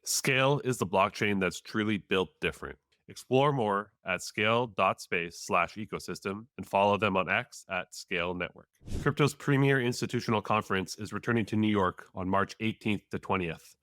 Scale is the blockchain that's truly built different. Explore more at scale.space/ecosystem and follow them on X at Scale Network. Crypto's premier institutional conference is returning to New York on March 18th to 20th.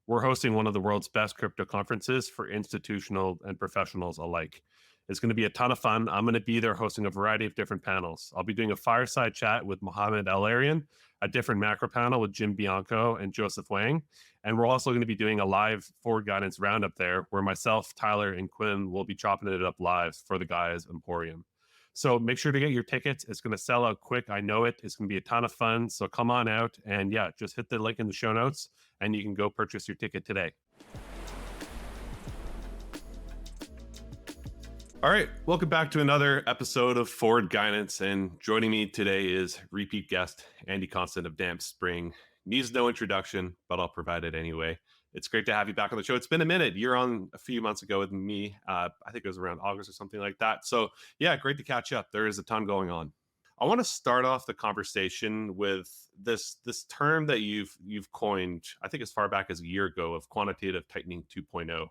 We're hosting one of the world's best crypto conferences for institutional and professionals alike. It's going to be a ton of fun. I'm going to be there hosting a variety of different panels. I'll be doing a fireside chat with Mohammed El-Arian, a different macro panel with Jim Bianco and Joseph Wang. And we're also going to be doing a live forward guidance roundup there where myself, Tyler, and Quinn will be chopping it up live for the guys Emporium. So make sure to get your tickets. It's going to sell out quick. I know it. It's going to be a ton of fun. So come on out and yeah, just hit the link in the show notes and you can go purchase your ticket today. All right, welcome back to another episode of Forward Guidance. And joining me today is repeat guest Andy Constan of Damp Spring. Needs no introduction, but I'll provide it anyway. It's great to have you back on the show. It's been a minute. You're on a few months ago with me. I think it was around August or something like that. So yeah, great to catch up. There is a ton going on. I want to start off the conversation with this term that you've coined, I think as far back as a year ago, of quantitative tightening 2.0,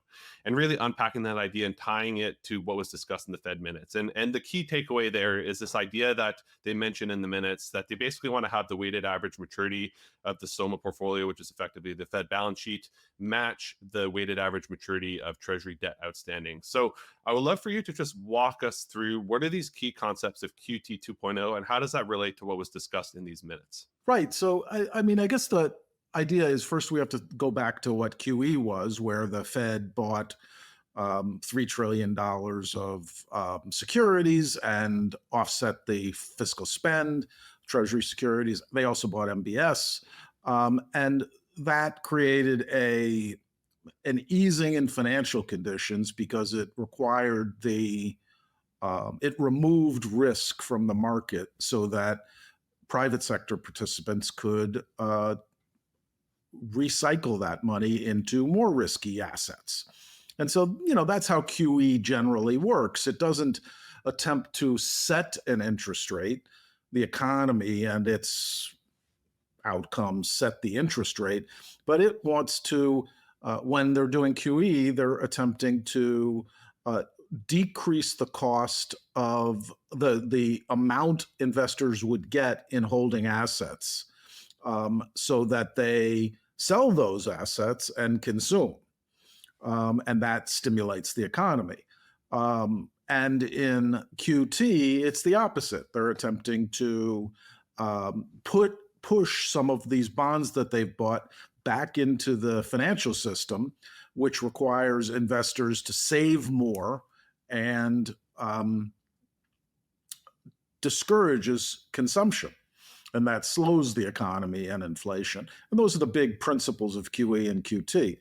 and really unpacking that idea and tying it to what was discussed in the Fed minutes. And the key takeaway there is this idea that they mentioned in the minutes that they basically want to have the weighted average maturity of the SOMA portfolio, which is effectively the Fed balance sheet, match the weighted average maturity of Treasury debt outstanding. So I would love for you to just walk us through what are these key concepts of QT 2.0 and how does that relate to what was discussed in these minutes? Right. So, I mean, I guess the idea is first we have to go back to what QE was, where the Fed bought $3 trillion of securities and offset the fiscal spend, Treasury securities. They also bought MBS. And that created an easing in financial conditions because it required it removed risk from the market so that private sector participants could recycle that money into more risky assets. And so, that's how QE generally works. It doesn't attempt to set an interest rate. The economy and its outcomes set the interest rate, but it wants to, when they're doing QE, they're attempting to decrease the cost of the amount investors would get in holding assets so that they sell those assets and consume. And that stimulates the economy. And in QT, it's the opposite. They're attempting to push some of these bonds that they've bought back into the financial system, which requires investors to save more and discourages consumption. And that slows the economy and inflation. And those are the big principles of QE and QT.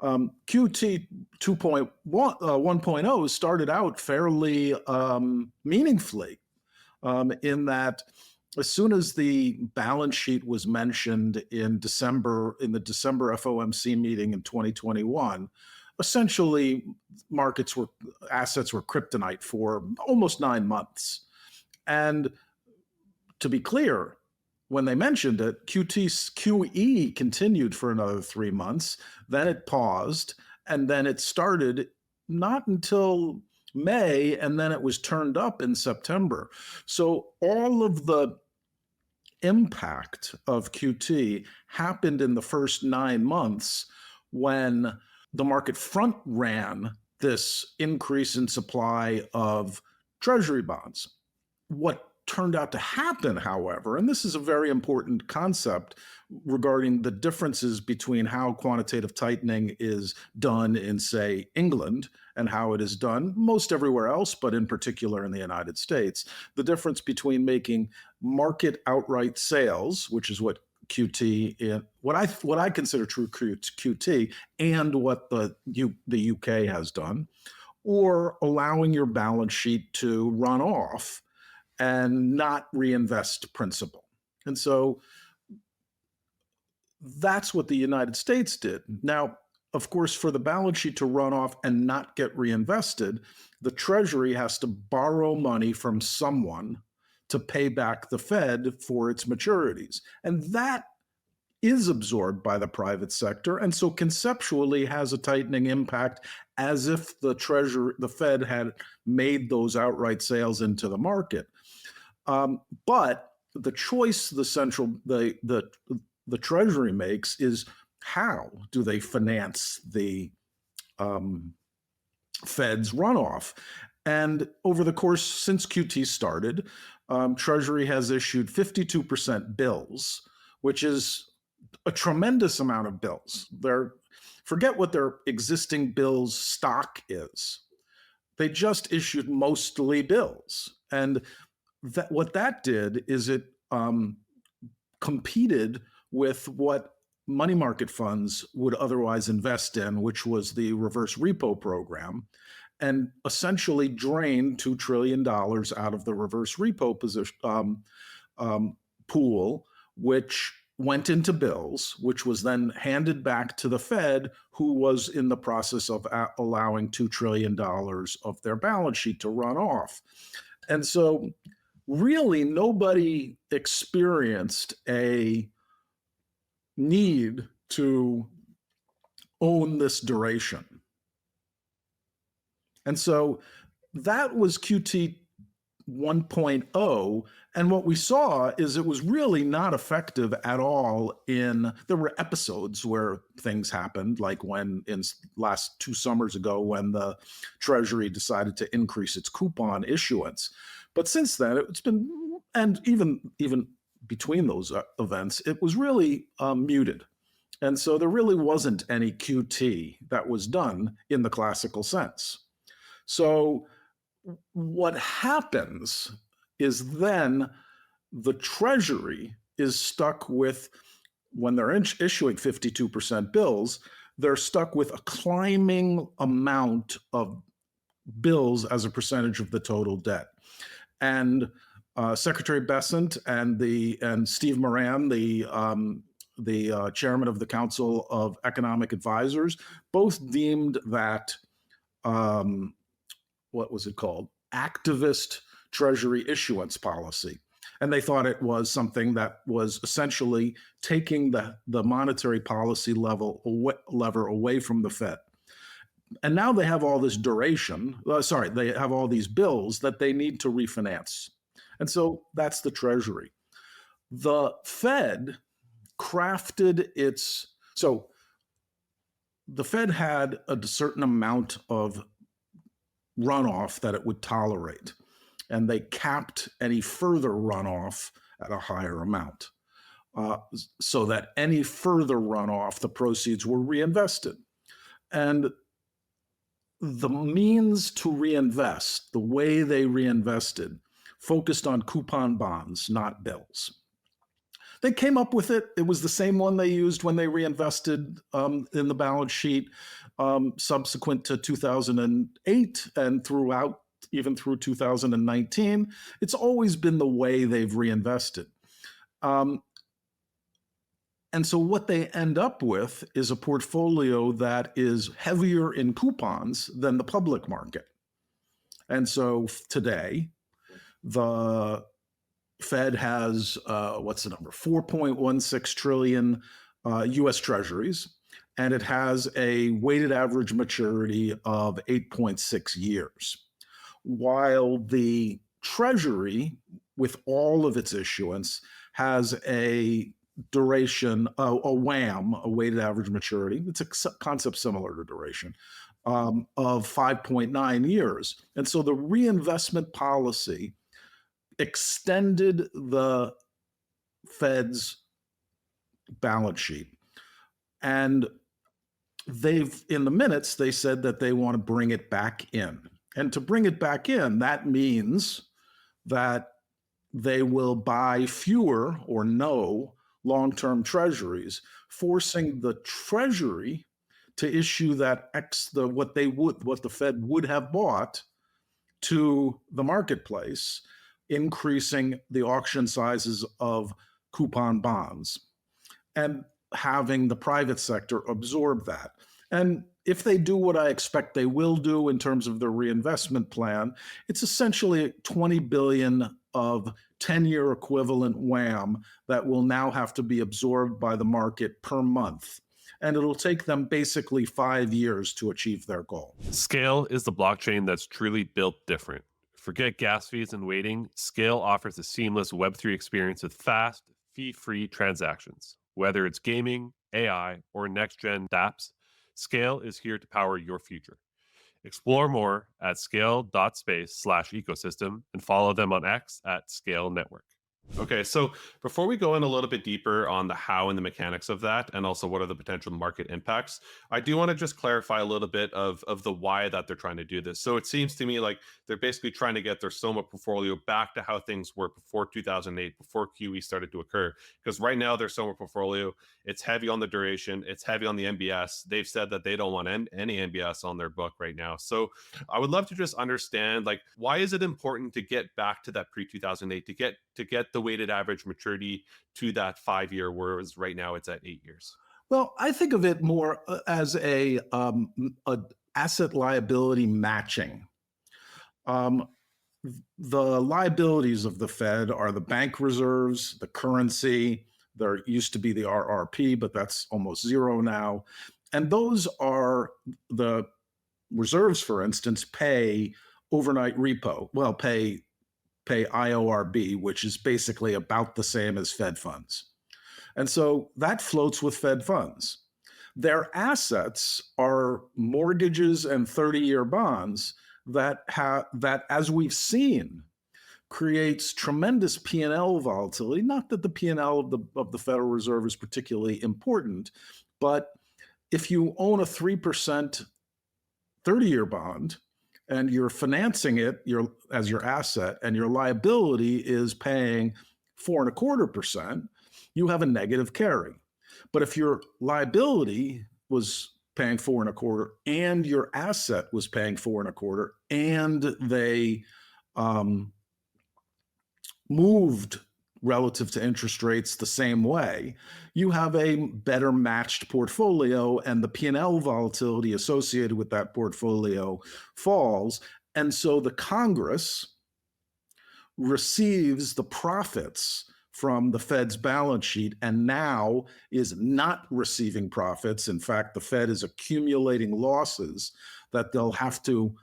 QT 1.0 started out fairly meaningfully in that as soon as the balance sheet was mentioned in the December FOMC meeting in 2021, essentially assets were kryptonite for almost 9 months. And to be clear, when they mentioned it, QE continued for another 3 months, then it paused, and then it started not until May, and then it was turned up in September. So all of the impact of QT happened in the first 9 months when the market front ran this increase in supply of Treasury bonds. What turned out to happen, however, and this is a very important concept regarding the differences between how quantitative tightening is done in, say, England and how it is done most everywhere else, but in particular in the United States, the difference between making market outright sales, which is what QT, what I consider true QT, and what the UK has done, or allowing your balance sheet to run off and not reinvest principal. And so that's what the United States did. Now, of course, for the balance sheet to run off and not get reinvested, the Treasury has to borrow money from someone to pay back the Fed for its maturities. And that is absorbed by the private sector, and so conceptually has a tightening impact as if the Fed had made those outright sales into the market. But the choice the Treasury makes is, how do they finance the um, Fed's runoff? And over the course since QT started, Treasury has issued 52% bills, which is a tremendous amount of bills. Forget what their existing bills stock is. They just issued mostly bills. And what that did is it competed with what money market funds would otherwise invest in, which was the reverse repo program, and essentially drained $2 trillion out of the reverse repo pool, which went into bills, which was then handed back to the Fed, who was in the process of allowing $2 trillion of their balance sheet to run off. And so really nobody experienced a need to own this duration. And so that was QT 1.0. And what we saw is it was really not effective at all. There were episodes where things happened, like when in last 2 summers ago, when the Treasury decided to increase its coupon issuance. But since then, it's been, and even between those events, it was really muted. And so there really wasn't any QT that was done in the classical sense. So what happens is then the Treasury is stuck with, when they're issuing 52% bills, they're stuck with a climbing amount of bills as a percentage of the total debt. And Secretary Bessent and Steve Moran, the chairman of the Council of Economic Advisors, both deemed that what was it called? Activist Treasury issuance policy. And they thought it was something that was essentially taking the monetary policy lever away from the Fed. And now they have all this they have all these bills that they need to refinance. And so that's the Treasury. The Fed the Fed had a certain amount of runoff that it would tolerate, and they capped any further runoff at a higher amount, so that any further runoff, the proceeds were reinvested. And the means to reinvest, the way they reinvested, focused on coupon bonds, not bills. They came up with it. It was the same one they used when they reinvested in the balance sheet subsequent to 2008 and even through 2019. It's always been the way they've reinvested. And so what they end up with is a portfolio that is heavier in coupons than the public market. And so today, the Fed has, what's the number? 4.16 trillion US Treasuries, and it has a weighted average maturity of 8.6 years. While the Treasury, with all of its issuance, has a duration, a WAM, a weighted average maturity, it's a concept similar to duration, of 5.9 years. And so the reinvestment policy extended the Fed's balance sheet. And in the minutes, they said that they want to bring it back in. And to bring it back in, that means that they will buy fewer or no long-term treasuries, forcing the Treasury to issue what the Fed would have bought to the marketplace, increasing the auction sizes of coupon bonds and having the private sector absorb that. And if they do what I expect they will do in terms of their reinvestment plan, it's essentially 20 billion of 10-year equivalent wham that will now have to be absorbed by the market per month. And it'll take them basically 5 years to achieve their goal. Scale is the blockchain that's truly built different. Forget gas fees and waiting. Scale offers a seamless Web3 experience with fast, fee-free transactions. Whether it's gaming, AI, or next-gen dApps, Scale is here to power your future. Explore more at scale.space/ecosystem and follow them on X at Scale Network. Okay, so before we go in a little bit deeper on the how and the mechanics of that, and also what are the potential market impacts, I do want to just clarify a little bit of the why that they're trying to do this. So it seems to me like they're basically trying to get their SOMA portfolio back to how things were before 2008, before QE started to occur. Because right now their SOMA portfolio, it's heavy on the duration, it's heavy on the MBS. They've said that they don't want any MBS on their book right now. So I would love to just understand, like, why is it important to get back to that pre-2008, to get the weighted average maturity to that 5 year, whereas right now it's at 8 years? Well, I think of it more as a asset liability matching. Um, the liabilities of the Fed are the bank reserves, the currency. There used to be the RRP, but that's almost zero now. And those are the reserves, for instance, pay overnight repo. Well, pay IORB, which is basically about the same as Fed funds. And so that floats with Fed funds. Their assets are mortgages and 30-year bonds that as we've seen, creates tremendous P&L volatility. Not that the P&L of the Federal Reserve is particularly important, but if you own a 3% 30-year bond and you're financing it as your asset, and your liability is paying 4.25%, you have a negative carry. But if your liability was paying 4.25 and your asset was paying 4.25, and they moved relative to interest rates the same way, you have a better matched portfolio, and the P&L volatility associated with that portfolio falls. And so the Congress receives the profits from the Fed's balance sheet and now is not receiving profits. In fact, the Fed is accumulating losses that they'll have to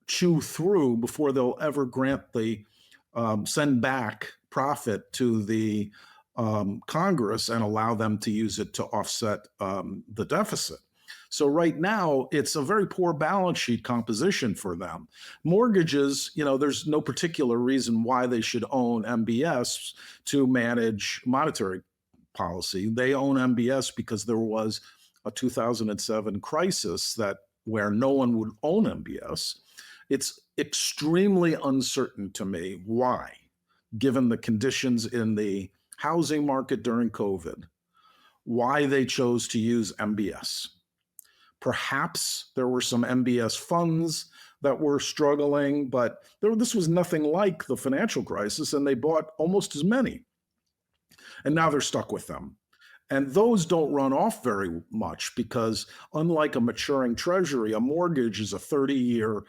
chew through before they'll ever grant the send back profit to the Congress and allow them to use it to offset the deficit. So right now, it's a very poor balance sheet composition for them. Mortgages, there's no particular reason why they should own MBS to manage monetary policy. They own MBS because there was a 2007 crisis where no one would own MBS. It's extremely uncertain to me why, given the conditions in the housing market during COVID, why they chose to use MBS. Perhaps there were some MBS funds that were struggling, but this was nothing like the financial crisis, and they bought almost as many. And now they're stuck with them. And those don't run off very much because, unlike a maturing treasury, a mortgage is a 30-year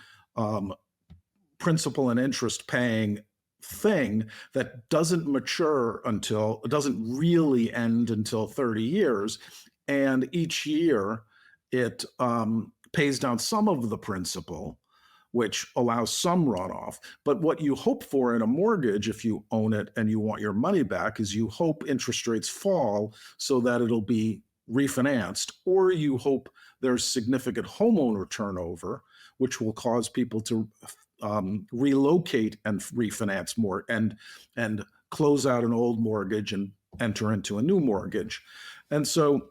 principal and interest paying thing that doesn't doesn't really end until 30 years. And each year it pays down some of the principal, which allows some runoff. But what you hope for in a mortgage, if you own it and you want your money back, is you hope interest rates fall so that it'll be refinanced, or you hope there's significant homeowner turnover, which will cause people to relocate and refinance more and close out an old mortgage and enter into a new mortgage. And so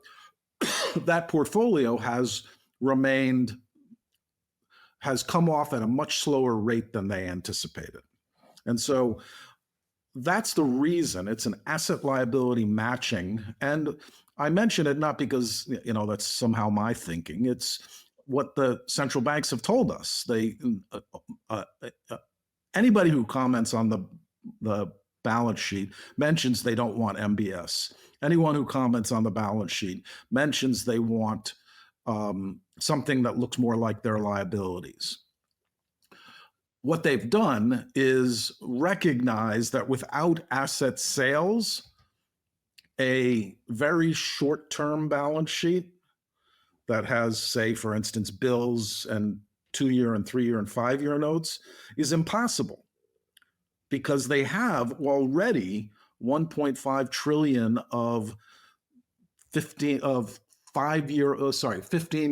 that portfolio has come off at a much slower rate than they anticipated. And so that's the reason. It's an asset liability matching. And I mention it not because, that's somehow my thinking. It's what the central banks have told us. Anybody who comments on the balance sheet mentions they don't want MBS. Anyone who comments on the balance sheet mentions they want something that looks more like their liabilities. What they've done is recognize that without asset sales, a very short term balance sheet that has, say, for instance, bills and 2 year and 3 year and 5 year notes is impossible because they have already 1.5 trillion of 15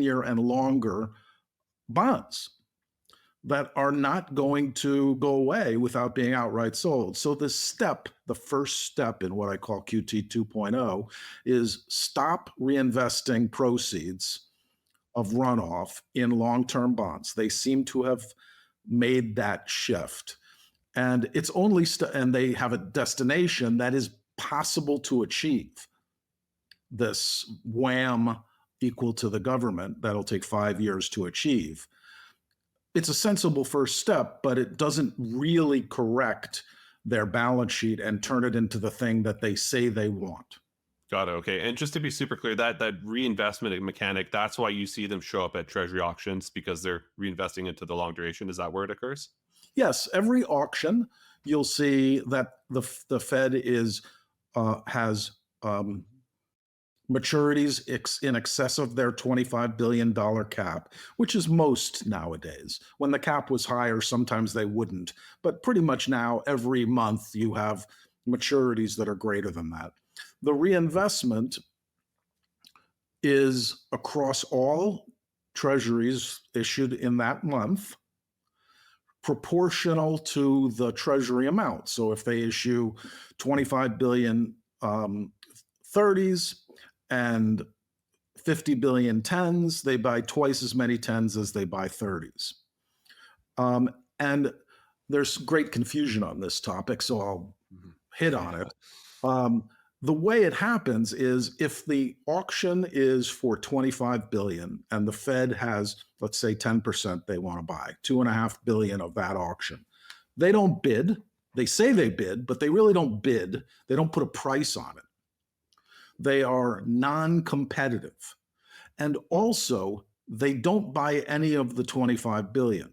year and longer bonds that are not going to go away without being outright sold. So the first step in what I call QT 2.0 is stop reinvesting proceeds of runoff in long-term bonds. They seem to have made that shift. And it's only and they have a destination that is possible to achieve. This wham equal to the government that'll take 5 years to achieve. It's a sensible first step, but it doesn't really correct their balance sheet and turn it into the thing that they say they want. Got it. Okay. And just to be super clear, that reinvestment mechanic, that's why you see them show up at Treasury auctions because they're reinvesting into the long duration. Is that where it occurs? Yes, every auction you'll see that the Fed has maturities in excess of their $25 billion cap, which is most nowadays. When the cap was higher, sometimes they wouldn't. But pretty much now, every month, you have maturities that are greater than that. The reinvestment is across all treasuries issued in that month, proportional to the treasury amount. So if they issue 25 billion 30s and 50 billion 10s, they buy twice as many 10s as they buy 30s. And there's great confusion on this topic, so I'll hit on it. The way it happens is if the auction is for 25 billion and the Fed has, let's say 10% they want to buy, 2.5 billion of that auction. They don't bid. They say they bid, but they really don't bid. They don't put a price on it. They are non-competitive. And also, they don't buy any of the 25 billion.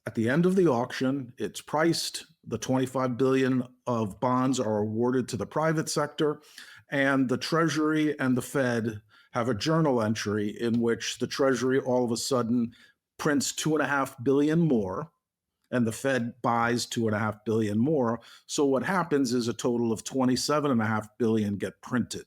At the end of the auction, it's priced. The 25 billion of bonds are awarded to the private sector, and the Treasury and the Fed have a journal entry in which the Treasury all of a sudden prints 2.5 billion more, and the Fed buys 2.5 billion more. So what happens is a total of 27.5 billion get printed.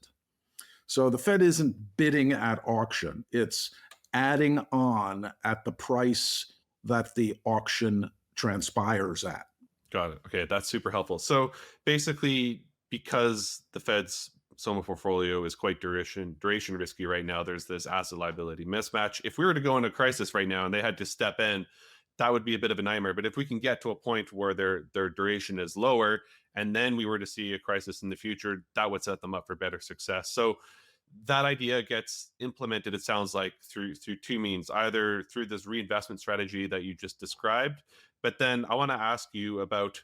So the Fed isn't bidding at auction. It's adding on at the price that the auction transpires at. Got it. Okay, that's super helpful. So basically, because the Fed's SOMA portfolio is quite duration risky right now, there's this asset liability mismatch. If we were to go into a crisis right now and they had to step in, that would be a bit of a nightmare. But if we can get to a point where their duration is lower, and then we were to see a crisis in the future, that would set them up for better success. So that idea gets implemented, it sounds like, through two means, either through this reinvestment strategy that you just described, but then I want to ask you about,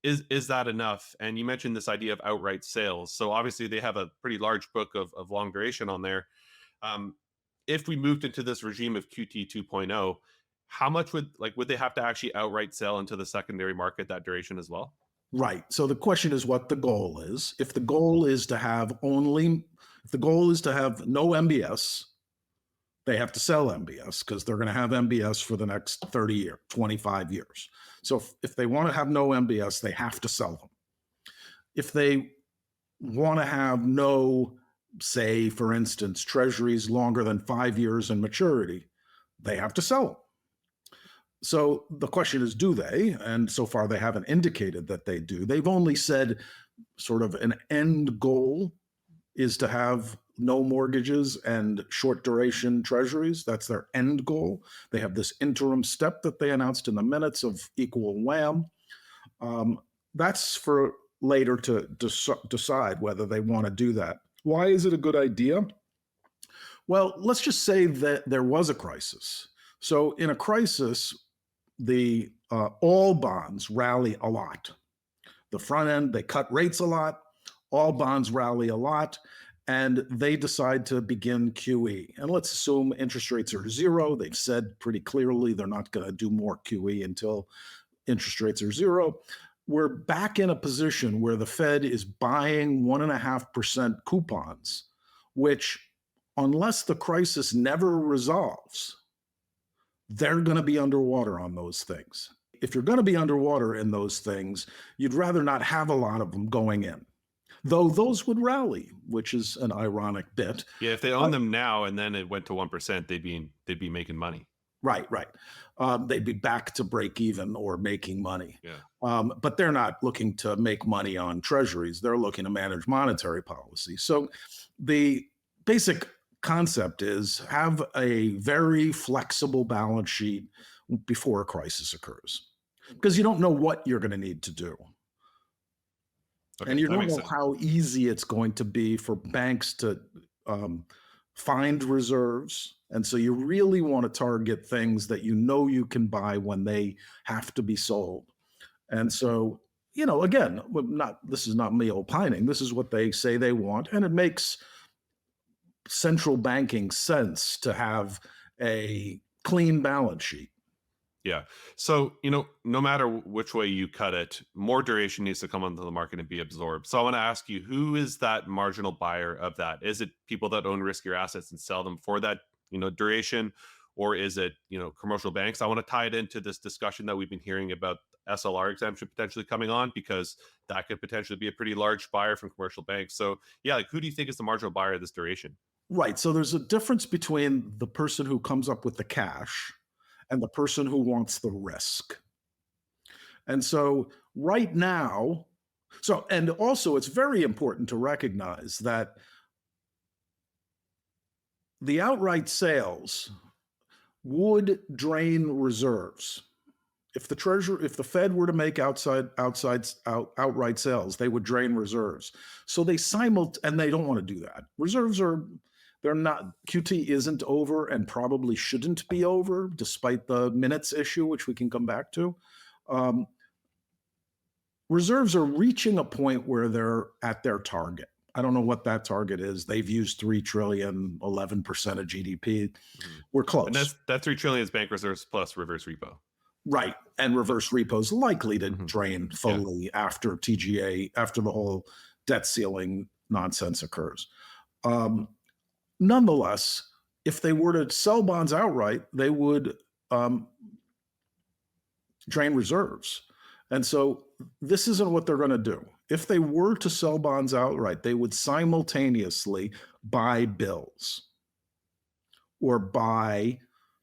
is that enough? And you mentioned this idea of outright sales. So obviously they have a pretty large book of long duration on there. If we moved into this regime of QT 2.0, how much would they have to actually outright sell into the secondary market that duration as well? Right. So the question is what the goal is. If the goal is to have no MBS, they have to sell MBS because they're going to have MBS for the next 30 years, 25 years. So if they want to have no MBS, they have to sell them. If they want to have no, say, for instance, treasuries longer than 5 years in maturity, they have to sell them. So the question is, do they? And so far, they haven't indicated that they do. They've only said sort of an end goal is to have no mortgages and short duration treasuries. That's their end goal. They have this interim step that they announced in the minutes of equal wham. That's for later to decide whether they want to do that. Why is it a good idea? Well, let's just say that there was a crisis. So in a crisis, the all bonds rally a lot. The front end, they cut rates a lot. All bonds rally a lot. and they decide to begin QE. And let's assume interest rates are zero. They've said pretty clearly they're not going to do more QE until interest rates are zero. We're back in a position where the Fed is buying 1.5% coupons, which, unless the crisis never resolves, they're going to be underwater on those things. If you're going to be underwater in those things, you'd rather not have a lot of them going in, though those would rally, which is an ironic bit. Yeah, if they own them now and then it went to 1%, they'd be making money. Right. They'd be back to break even or making money. Yeah. But they're not looking to make money on treasuries. They're looking to manage monetary policy. So the basic concept is have a very flexible balance sheet before a crisis occurs, because you don't know what you're going to need to do. Okay, And you that don't makes know sense. how easy it's going to be for banks to find reserves. And so you really want to target things that you know you can buy when they have to be sold. And so, again, this is not me opining. This is what they say they want. And it makes central banking sense to have a clean balance sheet. Yeah. So, no matter which way you cut it, more duration needs to come onto the market and be absorbed. So I want to ask you, who is that marginal buyer of that? Is it people that own riskier assets and sell them for that, duration? Or is it, commercial banks? I want to tie it into this discussion that we've been hearing about SLR exemption potentially coming on, because that could potentially be a pretty large buyer from commercial banks. So yeah, like, who do you think is the marginal buyer of this duration? Right. So there's a difference between the person who comes up with the cash and the person who wants the risk. And so right now, and also it's very important to recognize that the outright sales would drain reserves. If the Fed were to make outright sales, they would drain reserves. So and they don't want to do that. They're not, QT isn't over and probably shouldn't be over, despite the minutes issue, which we can come back to. Reserves are reaching a point where they're at their target. I don't know what that target is. They've used 3 trillion, 11% of GDP. We're close. And that 3 trillion is bank reserves plus reverse repo. Right. And reverse repo is likely to drain fully after TGA, after the whole debt ceiling nonsense occurs. Nonetheless, if they were to sell bonds outright, they would drain reserves. And so this isn't what they're going to do. If they were to sell bonds outright, they would simultaneously buy bills or buy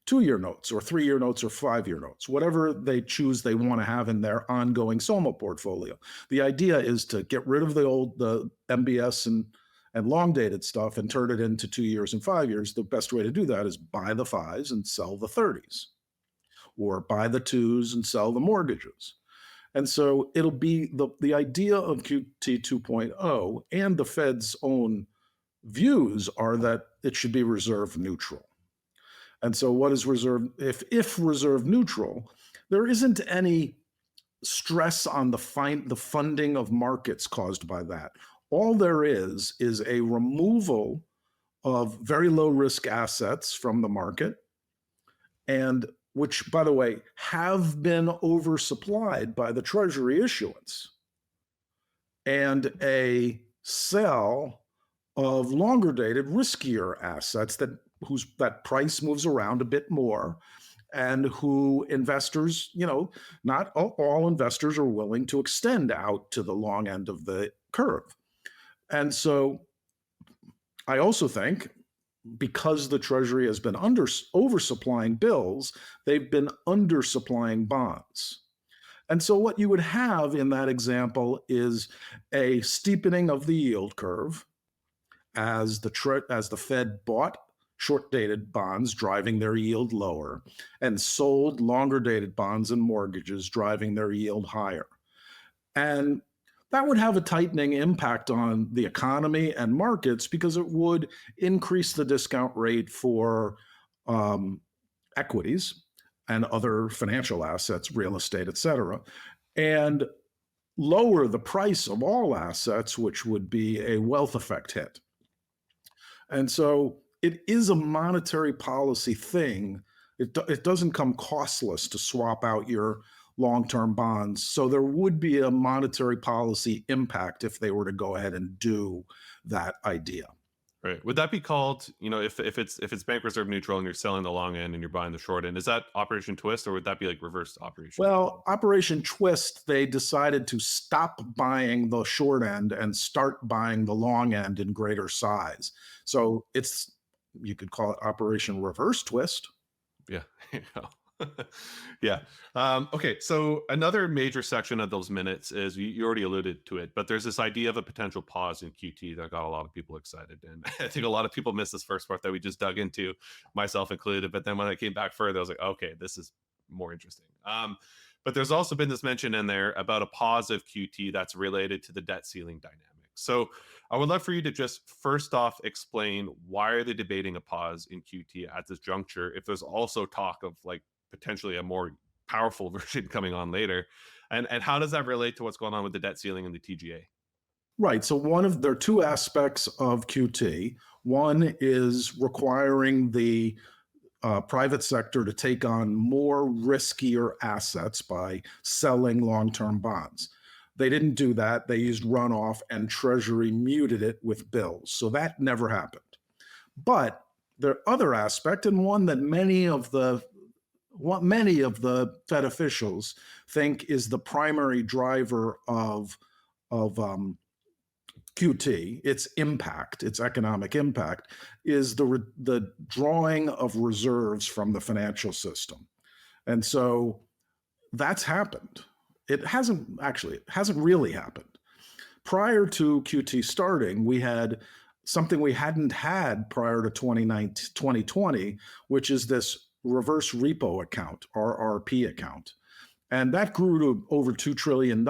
2-year notes or 3-year notes or 5-year notes, whatever they choose they want to have in their ongoing SOMA portfolio. The idea is to get rid of the MBS and long dated stuff and turn it into 2 years and 5 years. The best way to do that is buy the 5s and sell the 30s, or buy the 2s and sell the mortgages. And so it'll be the idea of QT 2.0 and the Fed's own views are that it should be reserve neutral. And so what is reserve? If reserve neutral, there isn't any stress on the funding of markets caused by that. All there is a removal of very low risk assets from the market, and which, by the way, have been oversupplied by the Treasury issuance, and a sell of longer dated, riskier assets that price moves around a bit more, and who investors, not all investors are willing to extend out to the long end of the curve. And so I also think, because the Treasury has been oversupplying bills, they've been undersupplying bonds. And so what you would have in that example is a steepening of the yield curve as the Fed bought short-dated bonds, driving their yield lower, and sold longer-dated bonds and mortgages, driving their yield higher. And that would have a tightening impact on the economy and markets, because it would increase the discount rate for equities and other financial assets, real estate, et cetera, and lower the price of all assets, which would be a wealth effect hit. And so it is a monetary policy thing. It doesn't come costless to swap out your long-term bonds. So there would be a monetary policy impact if they were to go ahead and do that idea. Right. Would that be called, if it's bank reserve neutral and you're selling the long end and you're buying the short end, is that Operation Twist, or would that be like reverse Operation Well, Operation Twist, they decided to stop buying the short end and start buying the long end in greater size. So it's, you could call it Operation Reverse Twist. Yeah. Yeah. Okay. So another major section of those minutes is you already alluded to it, but there's this idea of a potential pause in QT that got a lot of people excited. And I think a lot of people missed this first part that we just dug into, myself included. But then when I came back further, I was like, okay, this is more interesting. But there's also been this mention in there about a pause of QT that's related to the debt ceiling dynamic. So I would love for you to just first off explain, why are they debating a pause in QT at this juncture if there's also talk of like potentially a more powerful version coming on later, and how does that relate to what's going on with the debt ceiling and the TGA? Right. So there are two aspects of QT. One is requiring the private sector to take on more riskier assets by selling long-term bonds. They didn't do that. They used runoff, and Treasury muted it with bills. So that never happened. But the other aspect, and one that many of the what many of the Fed officials think is the primary driver of QT, its impact, its economic impact, is the drawing of reserves from the financial system. And so that's happened. It hasn't really happened. Prior to QT starting, we had something we hadn't had prior to 2020, which is this reverse repo account, RRP account. And that grew to over $2 trillion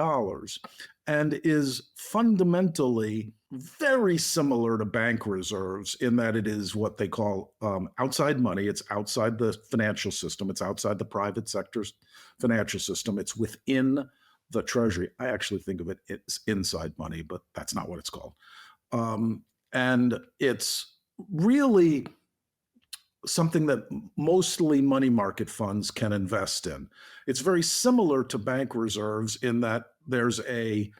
and is fundamentally very similar to bank reserves in that it is what they call outside money. It's outside the financial system. It's outside the private sector's financial system. It's within the Treasury. I actually think of it as inside money, but that's not what it's called. And it's really something that mostly money market funds can invest in. It's very similar to bank reserves in that there's a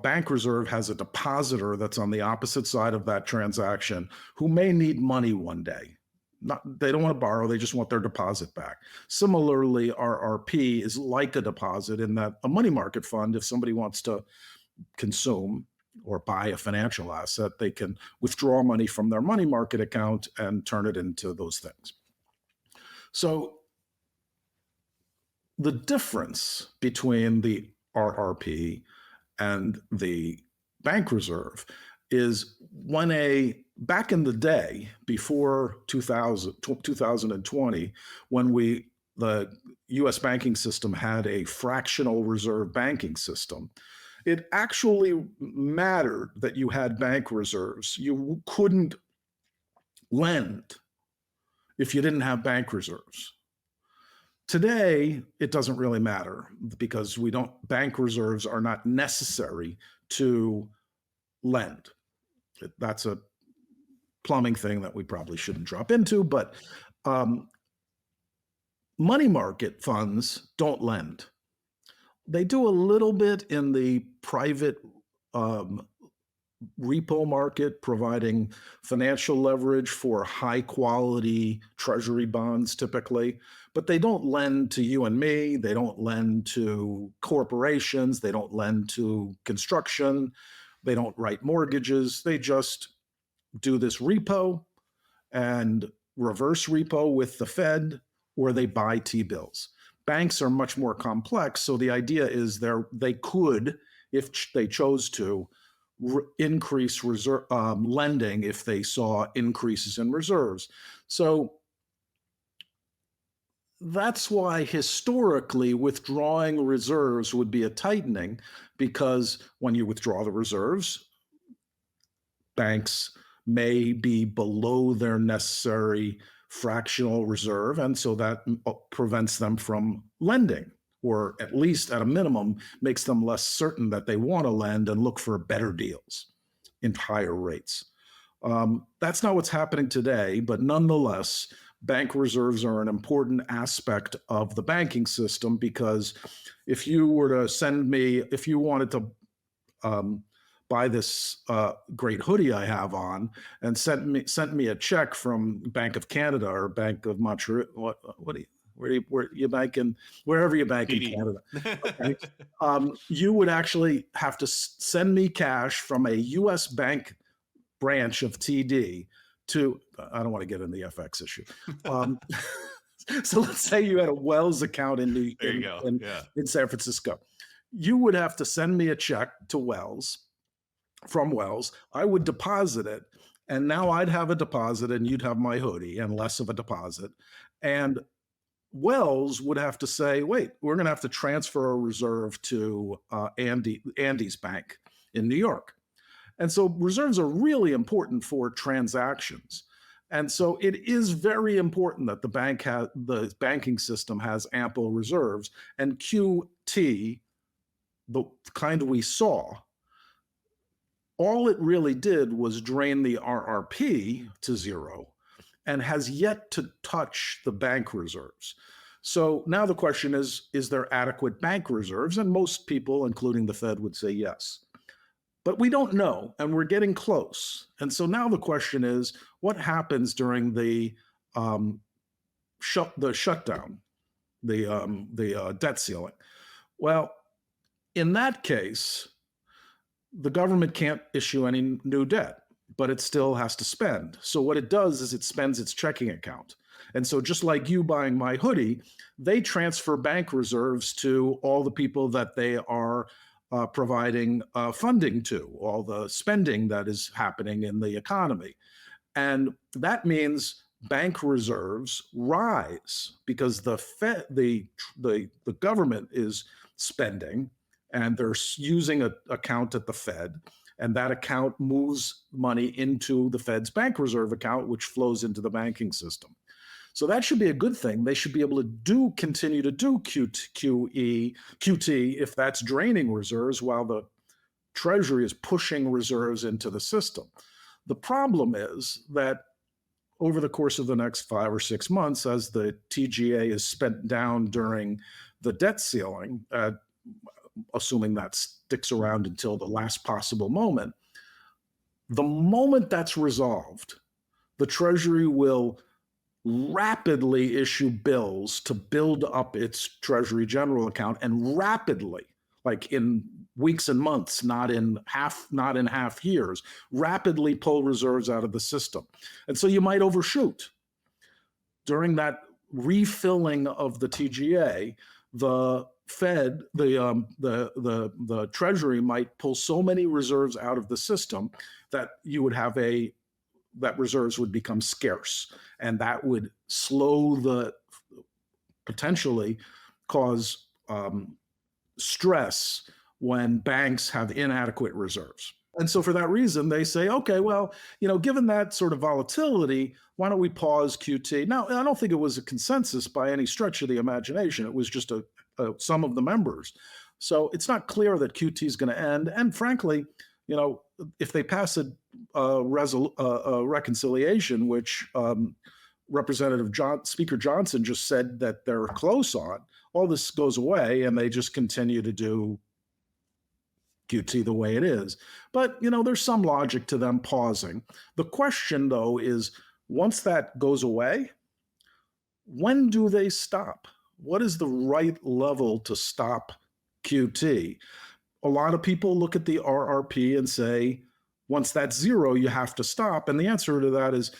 bank reserve has a depositor that's on the opposite side of that transaction who may need money one day. They don't want to borrow, they just want their deposit back. Similarly, RRP is like a deposit in that a money market fund, if somebody wants to consume or buy a financial asset, they can withdraw money from their money market account and turn it into those things. So the difference between the RRP and the bank reserve is back in the day before 2020, when the US banking system had a fractional reserve banking system, it actually mattered that you had bank reserves. You couldn't lend if you didn't have bank reserves. Today, it doesn't really matter because bank reserves are not necessary to lend. That's a plumbing thing that we probably shouldn't drop into, but money market funds don't lend. They do a little bit in the private repo market, providing financial leverage for high quality treasury bonds typically, but they don't lend to you and me. They don't lend to corporations. They don't lend to construction. They don't write mortgages. They just do this repo and reverse repo with the Fed, or they buy T-bills. Banks are much more complex, so the idea is they could, if they chose to, increase lending if they saw increases in reserves. So that's why historically withdrawing reserves would be a tightening, because when you withdraw the reserves, banks may be below their necessary fractional reserve, and so that prevents them from lending, or at least at a minimum makes them less certain that they want to lend and look for better deals in higher rates. That's not what's happening today, but nonetheless, bank reserves are an important aspect of the banking system because if you were to send me, if you wanted to um, buy this great hoodie I have on and sent me a check from Bank of Canada or Bank of Montreal, what do you, where you bank in, wherever you bank in PD. Canada, okay, you would actually have to send me cash from a U.S. bank branch of TD to, I don't want to get in the FX issue. Um, so let's say you had a Wells account There you go. Yeah. in San Francisco. You would have to send me a check to Wells from Wells. I would deposit it. And now I'd have a deposit and you'd have my hoodie and less of a deposit. And Wells would have to say, wait, we're going to have to transfer a reserve to Andy's bank in New York. And so reserves are really important for transactions. And so it is very important that the banking system has ample reserves. And QT, the kind we saw, all it really did was drain the RRP to zero and has yet to touch the bank reserves. So now the question is there adequate bank reserves? And most people, including the Fed, would say yes. But we don't know, and we're getting close. And so now the question is, what happens during the shutdown, the debt ceiling? Well, in that case, the government can't issue any new debt, but it still has to spend. So what it does is it spends its checking account. And so just like you buying my hoodie, they transfer bank reserves to all the people that they are providing funding to, all the spending that is happening in the economy. And that means bank reserves rise because the government is spending and they're using an account at the Fed, and that account moves money into the Fed's bank reserve account, which flows into the banking system. So that should be a good thing. They should be able to continue to do QT if that's draining reserves while the Treasury is pushing reserves into the system. The problem is that over the course of the next 5 or 6 months, as the TGA is spent down during the debt ceiling, assuming that sticks around until the last possible moment, the moment that's resolved, the Treasury will rapidly issue bills to build up its Treasury general account, and rapidly, like in weeks and months, not in half years, rapidly pull reserves out of the system. And so you might overshoot. During that refilling of the TGA, the Fed, the Treasury might pull so many reserves out of the system that you would have that reserves would become scarce, and that would potentially cause stress when banks have inadequate reserves. And so for that reason, they say, okay, well, given that sort of volatility, why don't we pause QT? Now, I don't think it was a consensus by any stretch of the imagination. It was just some of the members. So it's not clear that QT is going to end. And frankly, if they pass a reconciliation, which Speaker Johnson just said that they're close on, all this goes away and they just continue to do QT the way it is. But, there's some logic to them pausing. The question, though, is once that goes away, when do they stop? What is the right level to stop QT? A lot of people look at the RRP and say, once that's zero, you have to stop. And the answer to that is,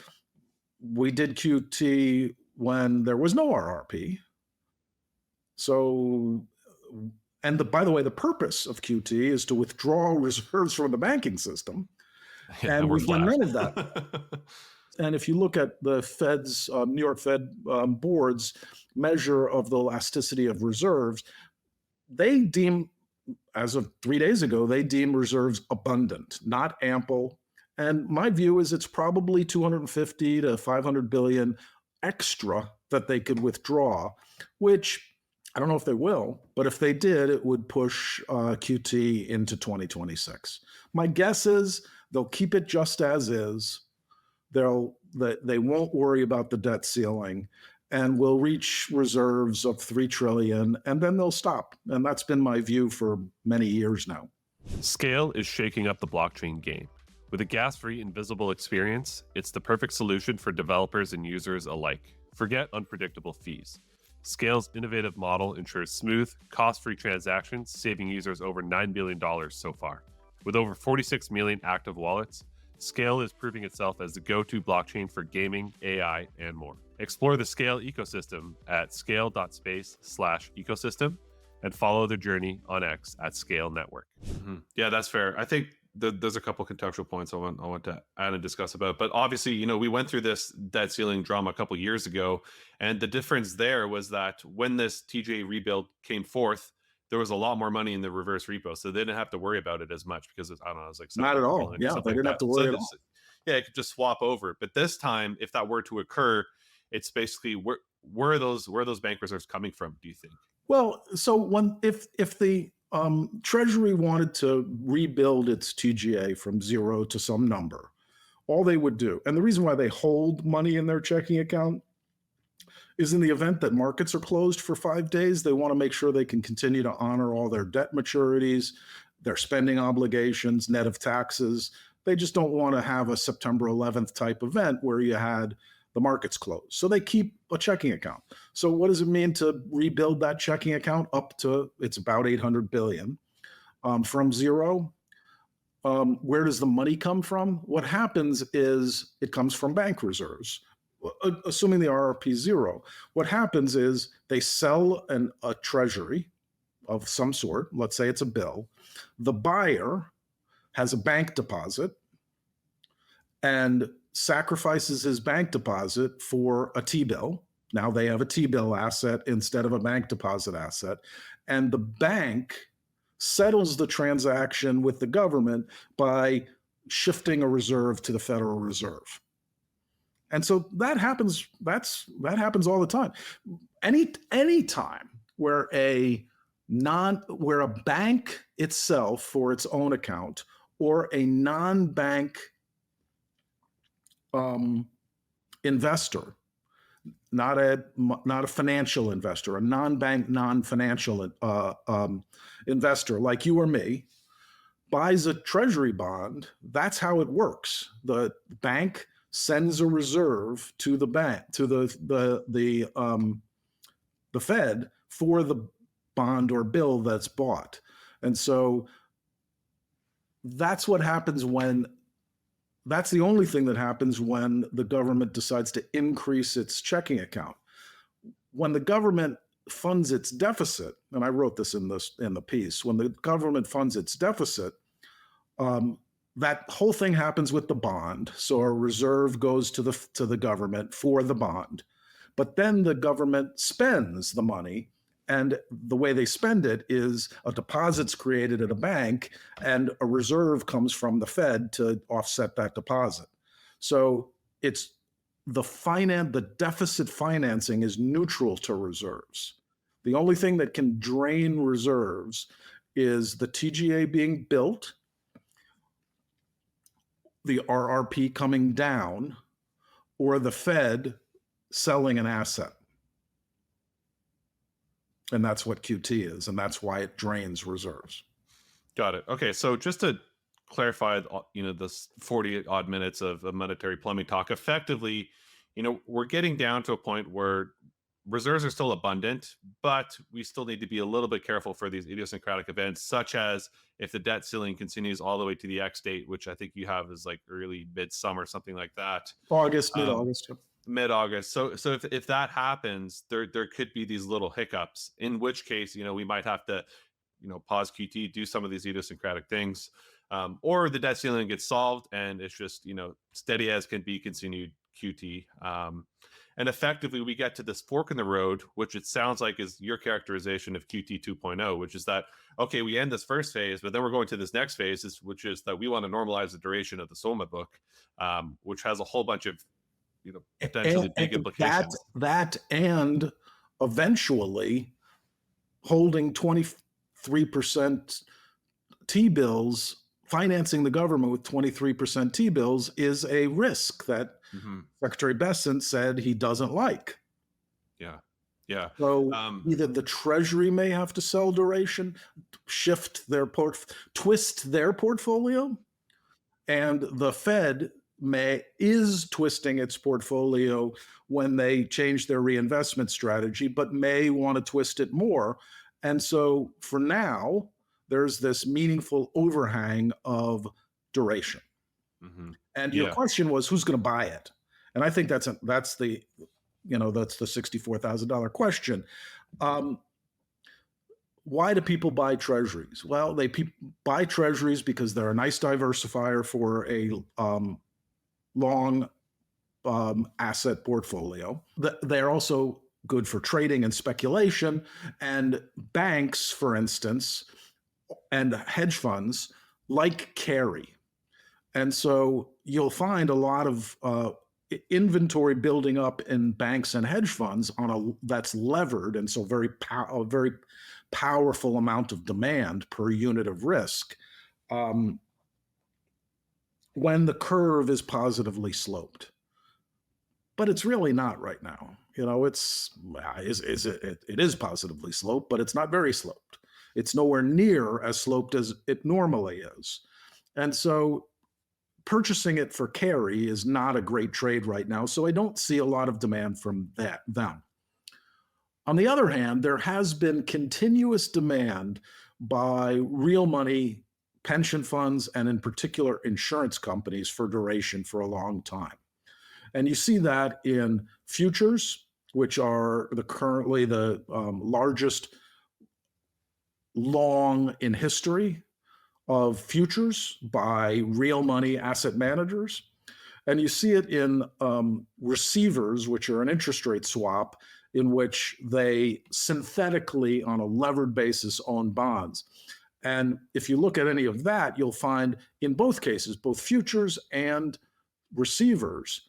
we did QT when there was no RRP. So, and by the way, the purpose of QT is to withdraw reserves from the banking system. Yeah, and we're we've done flat. none of that. And if you look at the Fed's, New York Fed board's measure of the elasticity of reserves, they deem, as of 3 days ago, they deem reserves abundant, not ample. And my view is it's probably 250 to 500 billion extra that they could withdraw, which I don't know if they will, but if they did, it would push QT into 2026. My guess is they'll keep it just as is, They won't worry about the debt ceiling, and will reach reserves of 3 trillion, and then they'll stop. And that's been my view for many years now. Scale is shaking up the blockchain game. With a gas-free, invisible experience, it's the perfect solution for developers and users alike. Forget unpredictable fees. Scale's innovative model ensures smooth, cost-free transactions, saving users over $9 billion so far. With over 46 million active wallets, Scale is proving itself as the go-to blockchain for gaming, AI, and more. Explore the Scale ecosystem at scale.space/ecosystem and follow the journey on X at Scale Network. Yeah, that's fair. I think there's a couple contextual points I want to add and discuss about. But obviously, we went through this debt ceiling drama a couple years ago, and the difference there was that when this TGA rebuild came forth, there was a lot more money in the reverse repo, so they didn't have to worry about it as much because I don't know, it was like Not at all. Yeah, they didn't have to worry at all. Yeah, it could just swap over. But this time, if that were to occur, it's basically where are those bank reserves coming from? Do you think? Well, so if the Treasury wanted to rebuild its TGA from 0 to some number, all they would do, and the reason why they hold money in their checking account is in the event that markets are closed for 5 days, they want to make sure they can continue to honor all their debt maturities, their spending obligations, net of taxes. They just don't want to have a September 11th type event where you had the markets closed. So they keep a checking account. So what does it mean to rebuild that checking account up to, it's about 800 billion from 0? Where does the money come from? What happens is it comes from bank reserves, assuming the RRP 0. What happens is they sell a treasury of some sort. Let's say it's a bill. The buyer has a bank deposit and sacrifices his bank deposit for a T-bill. Now they have a T-bill asset instead of a bank deposit asset. And the bank settles the transaction with the government by shifting a reserve to the Federal Reserve. And so that happens, that happens all the time. Any time where a bank itself for its own account or a non-bank investor, not a financial investor, a non-bank, non-financial investor like you or me, buys a treasury bond, that's how it works. The bank sends a reserve to the bank, to the Fed for the bond or bill that's bought. And so that's what happens that's the only thing that happens when the government decides to increase its checking account. When the government funds its deficit, and I wrote this in the piece, when the government funds its deficit, that whole thing happens with the bond. So a reserve goes to the government for the bond, but then the government spends the money. And the way they spend it is a deposit's created at a bank and a reserve comes from the Fed to offset that deposit. So it's the deficit financing is neutral to reserves. The only thing that can drain reserves is the TGA being built, the RRP coming down, or the Fed selling an asset. And that's what QT is, and that's why it drains reserves. Got it. Okay, so just to clarify, this 40 odd minutes of monetary plumbing talk, effectively, we're getting down to a point where reserves are still abundant, but we still need to be a little bit careful for these idiosyncratic events, such as if the debt ceiling continues all the way to the X date, which I think you have is like early midsummer, something like that. Mid-August. Mid-August. So if that happens, there could be these little hiccups, in which case, we might have to, pause QT, do some of these idiosyncratic things, or the debt ceiling gets solved and it's just, steady as can be continued QT. And effectively we get to this fork in the road, which it sounds like is your characterization of QT 2.0, which is that, okay, we end this first phase, but then we're going to this next phase, which is that we want to normalize the duration of the SOMA book, which has a whole bunch of potentially big implications. That and eventually holding 23% T-bills financing the government with 23% T-bills is a risk that Hmm. Secretary Bessent said he doesn't like. Yeah. Yeah. So Um, either the Treasury may have to sell duration, twist their portfolio, and the Fed is twisting its portfolio when they change their reinvestment strategy, but may want to twist it more. And so for now, there's this meaningful overhang of duration. mhm. And your Yeah. question was, who's going to buy it? And I think that's the $64,000 question. Um, why do people buy treasuries? Well, buy treasuries because they're a nice diversifier for a long asset portfolio. They're also good for trading and speculation. And banks, for instance, and hedge funds like carry. And so you'll find a lot of inventory building up in banks and hedge funds that's levered, and so a very powerful amount of demand per unit of risk. Um, when the curve is positively sloped, but it's really not right now. It is positively sloped, but it's not very sloped. It's nowhere near as sloped as it normally is, and so purchasing it for carry is not a great trade right now. So I don't see a lot of demand from them. On the other hand, there has been continuous demand by real money pension funds and in particular insurance companies for duration for a long time. And you see that in futures, which are currently the largest long in history of futures by real money asset managers. And you see it in receivers, which are an interest rate swap, in which they synthetically, on a levered basis, own bonds. And if you look at any of that, you'll find in both cases, both futures and receivers,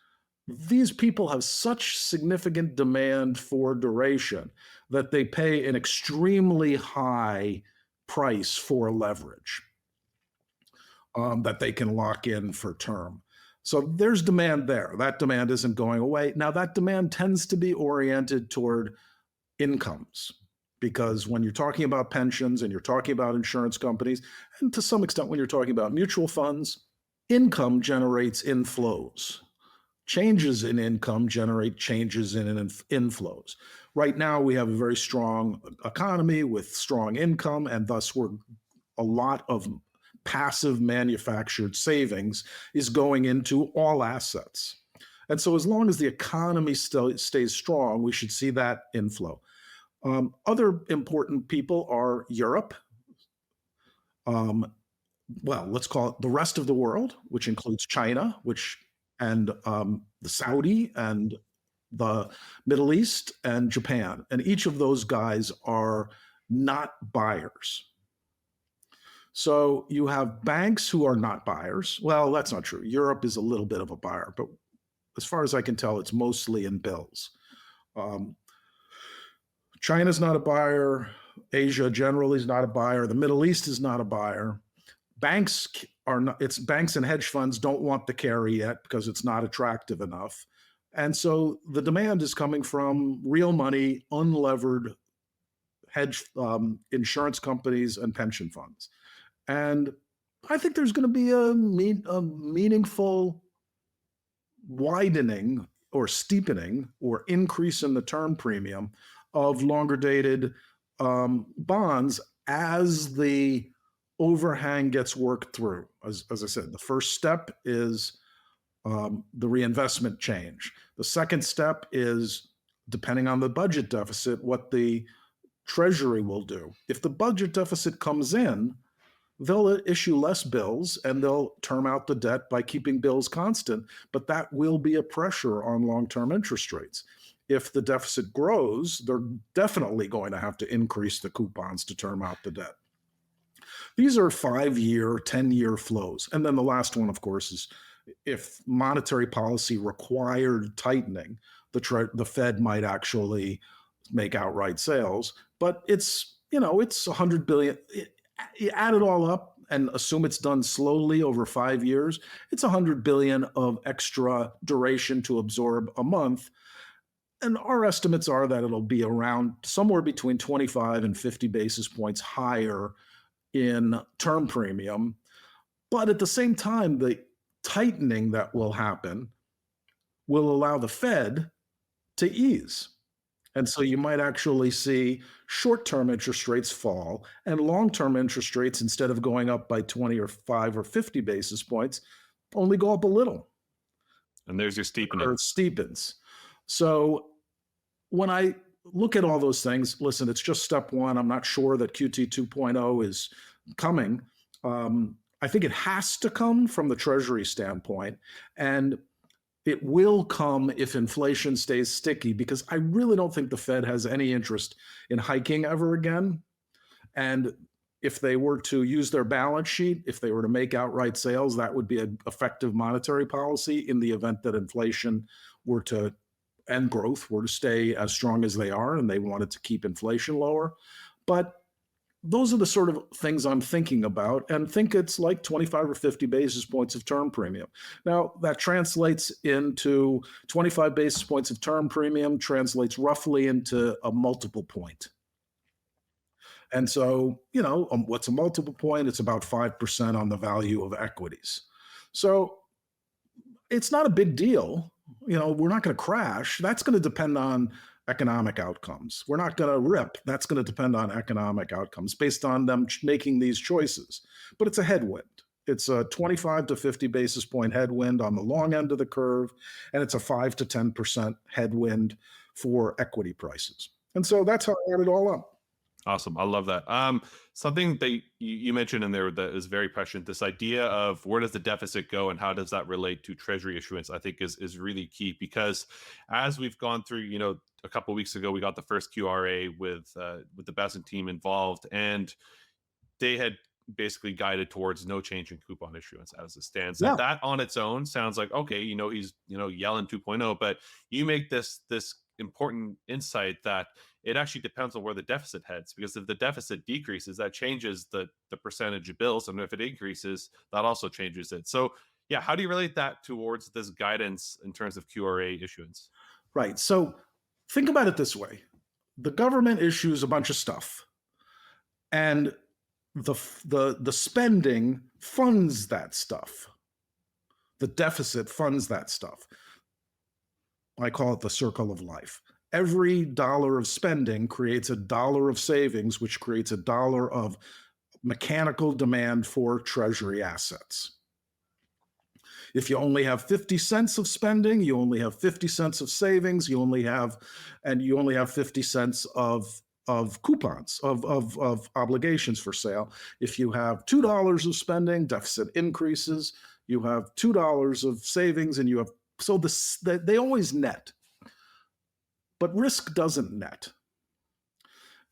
these people have such significant demand for duration that they pay an extremely high price for leverage that they can lock in for term. So there's demand there. That demand isn't going away. Now, that demand tends to be oriented toward incomes because when you're talking about pensions and you're talking about insurance companies, and to some extent when you're talking about mutual funds, income generates inflows. Changes in income generate changes in inflows. Right now, we have a very strong economy with strong income, and thus a lot of passive manufactured savings is going into all assets. And so as long as the economy still stays strong, we should see that inflow. Other important people are Europe. Well, let's call it the rest of the world, which includes China, and the Saudi and the Middle East and Japan. And each of those guys are not buyers. So you have banks who are not buyers. Well, that's not true. Europe is a little bit of a buyer, but as far as I can tell, it's mostly in bills. Um, China's not a buyer. Asia generally is not a buyer. The Middle East is not a buyer. Banks are not, it's banks and hedge funds don't want the carry yet because it's not attractive enough. And so the demand is coming from real money, unlevered insurance companies and pension funds. And I think there's going to be a meaningful widening or steepening or increase in the term premium of longer dated bonds as the overhang gets worked through. As I said, the first step is the reinvestment change. The second step is, depending on the budget deficit, what the Treasury will do. If the budget deficit comes in, they'll issue less bills and they'll term out the debt by keeping bills constant, but that will be a pressure on long-term interest rates. If the deficit grows, they're definitely going to have to increase the coupons to term out the debt. These are 5-year, 10-year flows. And then the last one, of course, is if monetary policy required tightening, the Fed might actually make outright sales, but it's 100 billion. You add it all up, and assume it's done slowly over 5 years, it's 100 billion of extra duration to absorb a month. And our estimates are that it'll be around somewhere between 25 and 50 basis points higher in term premium. But at the same time, the tightening that will happen will allow the Fed to ease. And so you might actually see short term interest rates fall and long term interest rates, instead of going up by 20 or 5 or 50 basis points, only go up a little. And there's your The steepening. curve steepens. So when I look at all those things, listen, it's just step one. I'm not sure that QT 2.0 is coming. I think it has to come from the Treasury standpoint. And it will come if inflation stays sticky, because I really don't think the Fed has any interest in hiking ever again. And if they were to use their balance sheet, if they were to make outright sales, that would be an effective monetary policy in the event that inflation were to and growth were to stay as strong as they are and they wanted to keep inflation lower. But those are the sort of things I'm thinking about, and think it's like 25 or 50 basis points of term premium. Now, that translates into 25 basis points of term premium, translates roughly into a multiple point. And so, what's a multiple point? It's about 5% on the value of equities. So it's not a big deal. We're not going to crash. That's going to depend on economic outcomes. We're not going to rip. That's going to depend on economic outcomes based on them making these choices. But it's a headwind. It's a 25 to 50 basis point headwind on the long end of the curve, and it's a 5 to 10% headwind for equity prices. And so that's how I add it all up. Awesome. I love that. Something that you mentioned in there that is very prescient, this idea of where does the deficit go and how does that relate to Treasury issuance, I think is really key, because as we've gone through, a couple of weeks ago, we got the first QRA with the Besant team involved, and they had basically guided towards no change in coupon issuance as it stands. Yeah. And that on its own sounds like, okay, he's, yelling 2.0, but you make this important insight that it actually depends on where the deficit heads, because if the deficit decreases, that changes the percentage of bills, and if it increases, that also changes it. So yeah, how do you relate that towards this guidance in terms of QRA issuance? Right. So think about it this way. The government issues a bunch of stuff, and the spending funds that stuff. The deficit funds that stuff. I call it the circle of life. Every dollar of spending creates a dollar of savings, which creates a dollar of mechanical demand for Treasury assets. If you only have 50 cents of spending, you only have 50 cents of savings, you only have 50 cents of coupons, of obligations for sale. If you have $2 of spending, deficit increases. You have $2 of savings, and they always net. But risk doesn't net.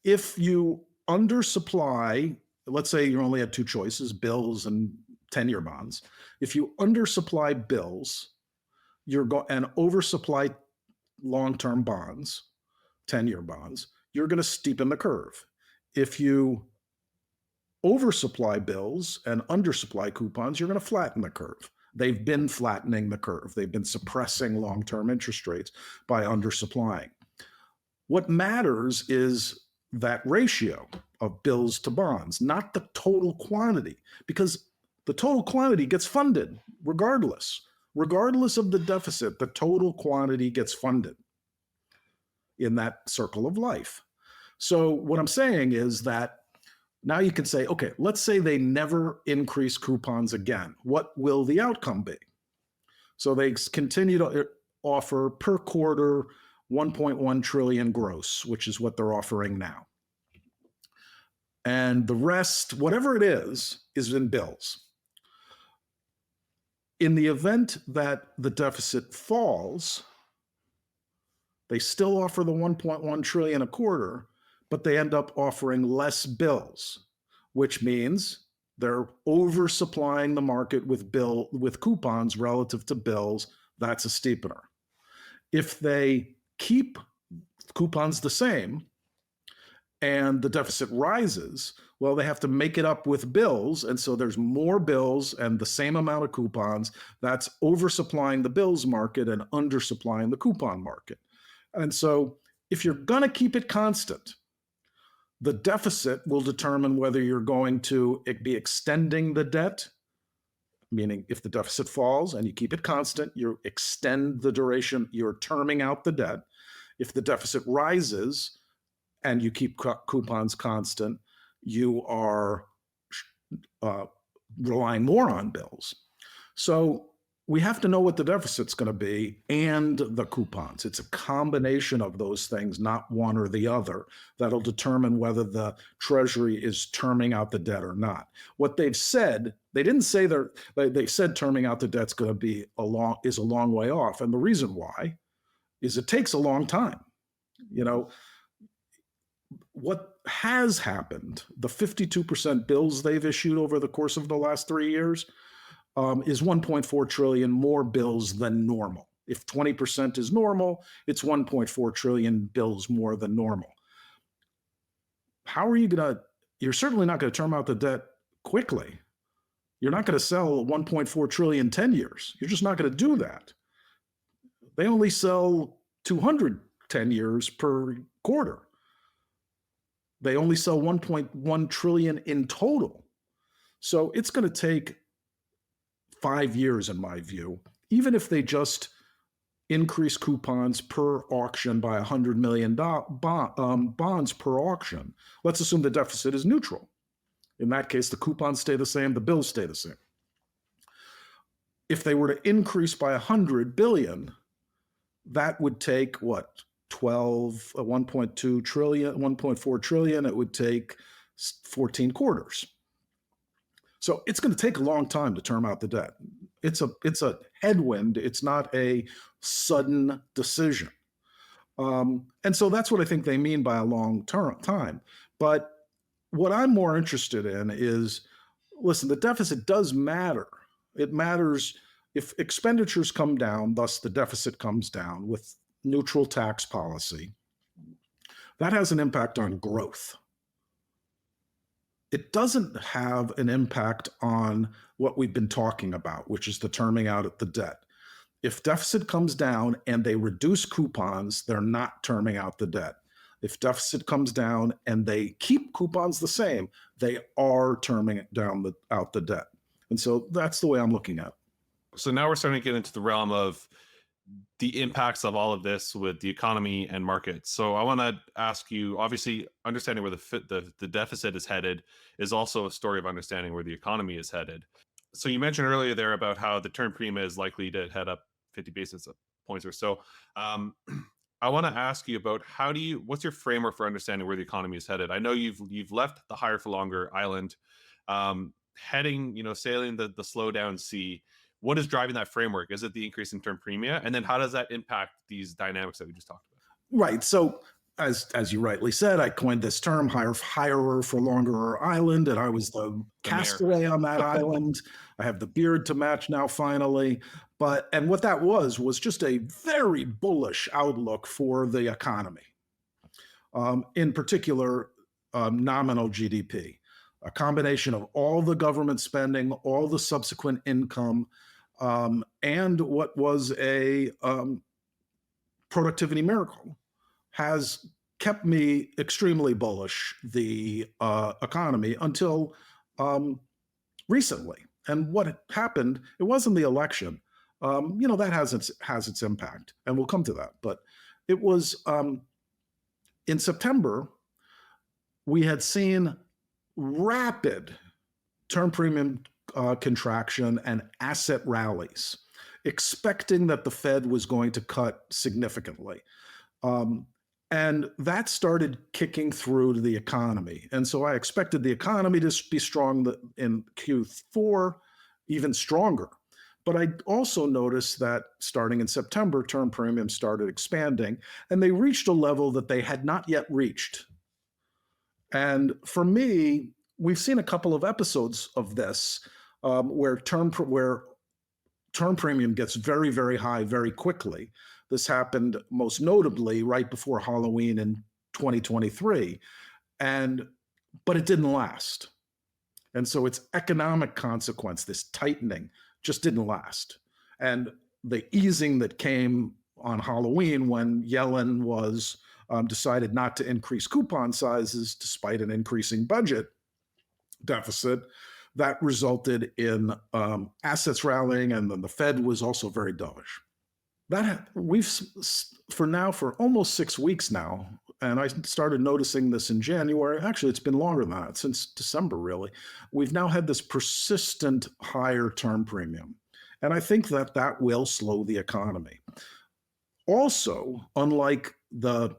If you undersupply, let's say you only had two choices, bills and 10-year bonds. If you undersupply bills, and oversupply long-term bonds, 10-year bonds, you're going to steepen the curve. If you oversupply bills and undersupply coupons, you're going to flatten the curve. They've been flattening the curve. They've been suppressing long-term interest rates by undersupplying. What matters is that ratio of bills to bonds, not the total quantity, because the total quantity gets funded regardless. Regardless of the deficit, the total quantity gets funded in that circle of life. So what I'm saying is that now you can say, okay, let's say they never increase coupons again. What will the outcome be? So they continue to offer per quarter 1.1 trillion gross, which is what they're offering now. And the rest, whatever it is in bills. In the event that the deficit falls, they still offer the 1.1 trillion a quarter, but they end up offering less bills, which means they're oversupplying the market with coupons relative to bills. That's a steepener. If they keep coupons the same and the deficit rises, well, they have to make it up with bills. And so there's more bills and the same amount of coupons. That's oversupplying the bills market and undersupplying the coupon market. And so if you're going to keep it constant, the deficit will determine whether you're going to be extending the debt, meaning if the deficit falls and you keep it constant, you extend the duration, you're terming out the debt. If the deficit rises and you keep coupons constant, you are relying more on bills. So we have to know what the deficit's going to be and the coupons. It's a combination of those things, not one or the other, that'll determine whether the Treasury is terming out the debt or not. What they've said, they didn't say they said terming out the debt's going to be a long way off. And the reason why is it takes a long time. You know, what has happened, the 52% bills they've issued over the course of the last 3 years, is 1.4 trillion more bills than normal. If 20% is normal, it's 1.4 trillion bills more than normal. How are you going to, you're certainly not going to term out the debt quickly. You're not going to sell 1.4 trillion 10 years. You're just not going to do that. They only sell 200 10 years per quarter. They only sell 1.1 trillion in total. So it's going to take 5 years, in my view, even if they just increase coupons per auction by 100 million bonds per auction. Let's assume the deficit is neutral. In that case, the coupons stay the same, the bills stay the same. If they were to increase by 100 billion, that would take what? 1.2 trillion, 1.4 trillion. It would take 14 quarters. So it's going to take a long time to term out the debt. It's a headwind. It's not a sudden decision. And so that's what I think they mean by a long time. But what I'm more interested in is, listen, the deficit does matter. It matters if expenditures come down, thus the deficit comes down with neutral tax policy. That has an impact on growth. It doesn't have an impact on what we've been talking about, which is the terming out of the debt. If deficit comes down and they reduce coupons, they're not terming out the debt. If deficit comes down and they keep coupons the same, they are terming out the debt. And so that's the way I'm looking at it. So now we're starting to get into the realm of the impacts of all of this with the economy and markets. So I want to ask you, obviously, understanding where the deficit is headed is also a story of understanding where the economy is headed. So you mentioned earlier there about how the term premium is likely to head up 50 basis points or so. I want to ask you about what's your framework for understanding where the economy is headed? I know you've left the higher for longer island, heading, sailing the slowdown sea. What is driving that framework? Is it the increase in term premia? And then how does that impact these dynamics that we just talked about? Right. So as you rightly said, I coined this term, higher for longer island, and I was the castaway on that island. I have the beard to match now, finally. And what that was just a very bullish outlook for the economy, in particular, nominal GDP, a combination of all the government spending, all the subsequent income, and what was a productivity miracle has kept me extremely bullish, the economy, until recently. And what happened, it wasn't the election. That has its impact, and we'll come to that. But it was in September, we had seen rapid term premium contraction and asset rallies, expecting that the Fed was going to cut significantly. And that started kicking through to the economy. And so I expected the economy to be strong in Q4, even stronger. But I also noticed that starting in September, term premiums started expanding, and they reached a level that they had not yet reached. And for me, we've seen a couple of episodes of this where term premium gets very, very high very quickly. This happened most notably right before Halloween in 2023. and but it didn't last. And so its economic consequence, this tightening, just didn't last. And the easing that came on Halloween when Yellen was decided not to increase coupon sizes despite an increasing budget deficit, that resulted in assets rallying, and then the Fed was also very dovish. That we've for almost 6 weeks now, and I started noticing this in January. Actually, it's been longer than that, since December, really. We've now had this persistent higher term premium. And I think that that will slow the economy. Also, unlike the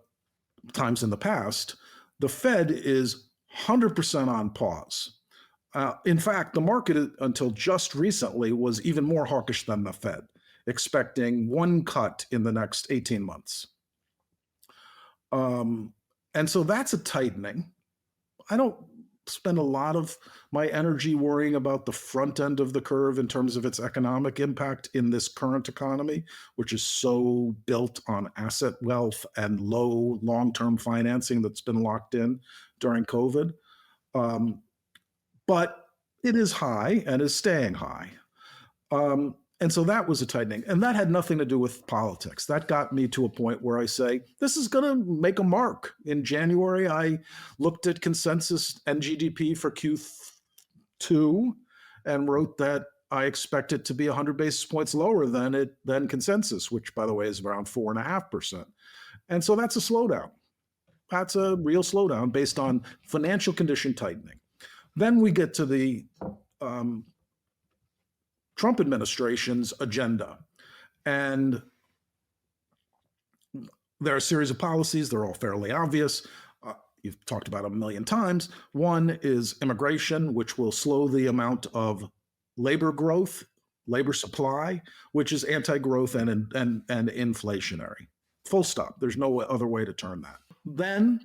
times in the past, the Fed is 100% on pause. In fact, the market until just recently was even more hawkish than the Fed, expecting one cut in the next 18 months. And so that's a tightening. I don't spend a lot of my energy worrying about the front end of the curve in terms of its economic impact in this current economy, which is so built on asset wealth and low long-term financing that's been locked in during COVID. But it is high and is staying high. And so that was a tightening. And that had nothing to do with politics. That got me to a point where I say, this is going to make a mark. In January, I looked at consensus NGDP for Q2 and wrote that I expect it to be 100 basis points lower than consensus, which, by the way, is around 4.5%. And so that's a slowdown. That's a real slowdown based on financial condition tightening. Then we get to the Trump administration's agenda. And there are a series of policies. They're all fairly obvious. You've talked about them a million times. One is immigration, which will slow the amount of labor growth, labor supply, which is anti-growth and inflationary. Full stop. There's no other way to turn that. Then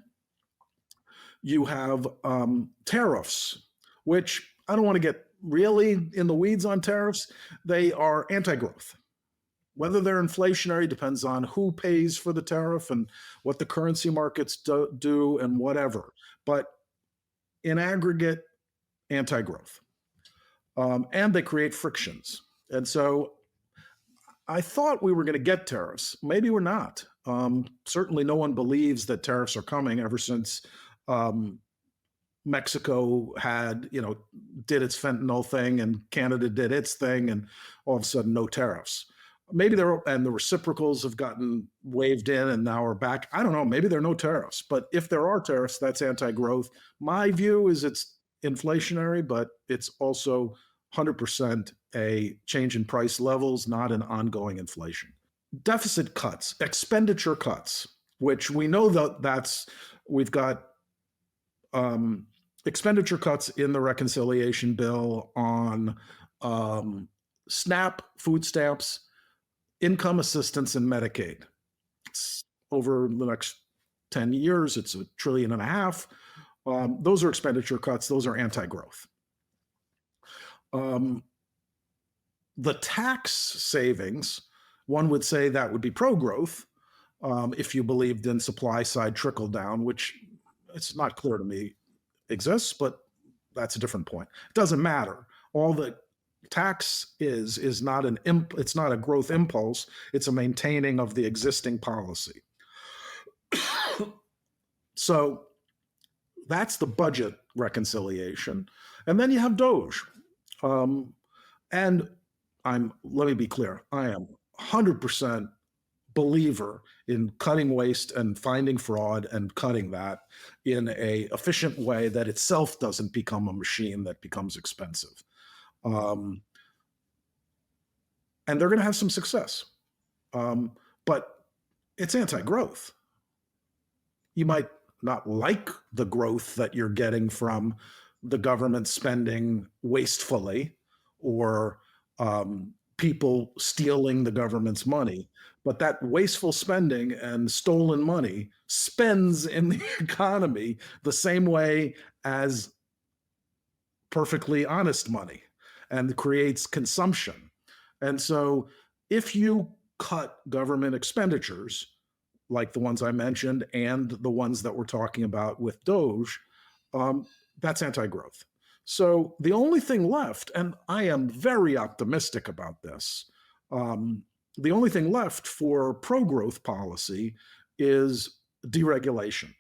you have tariffs, which I don't want to get really in the weeds on tariffs. They are anti-growth. Whether they're inflationary depends on who pays for the tariff and what the currency markets do and whatever. But in aggregate, anti-growth. And they create frictions. And so I thought we were going to get tariffs. Maybe we're not. Certainly no one believes that tariffs are coming ever since Mexico did its fentanyl thing and Canada did its thing, and all of a sudden no tariffs. Maybe and the reciprocals have gotten waved in and now are back. I don't know. Maybe there are no tariffs, but if there are tariffs, that's anti-growth. My view is it's inflationary, but it's also 100% a change in price levels, not an ongoing inflation. Deficit cuts, expenditure cuts, which we know we've got expenditure cuts in the reconciliation bill on SNAP, food stamps, income assistance, and Medicaid. It's over the next 10 years, it's $1.5 trillion. Those are expenditure cuts. Those are anti-growth. The tax savings, one would say that would be pro-growth if you believed in supply-side trickle-down, which it's not clear to me exists, but that's a different point. It doesn't matter. All the tax is not it's not a growth impulse. It's a maintaining of the existing policy. So that's the budget reconciliation. And then you have DOGE. And let me be clear, I am 100% believer in cutting waste and finding fraud and cutting that in a efficient way that itself doesn't become a machine that becomes expensive. And they're going to have some success. But it's anti-growth. You might not like the growth that you're getting from the government spending wastefully or people stealing the government's money, but that wasteful spending and stolen money spends in the economy the same way as perfectly honest money and creates consumption. And so if you cut government expenditures, like the ones I mentioned and the ones that we're talking about with DOGE, that's anti-growth. So the only thing left, and I am very optimistic about this, um, the only thing left for pro-growth policy is deregulation.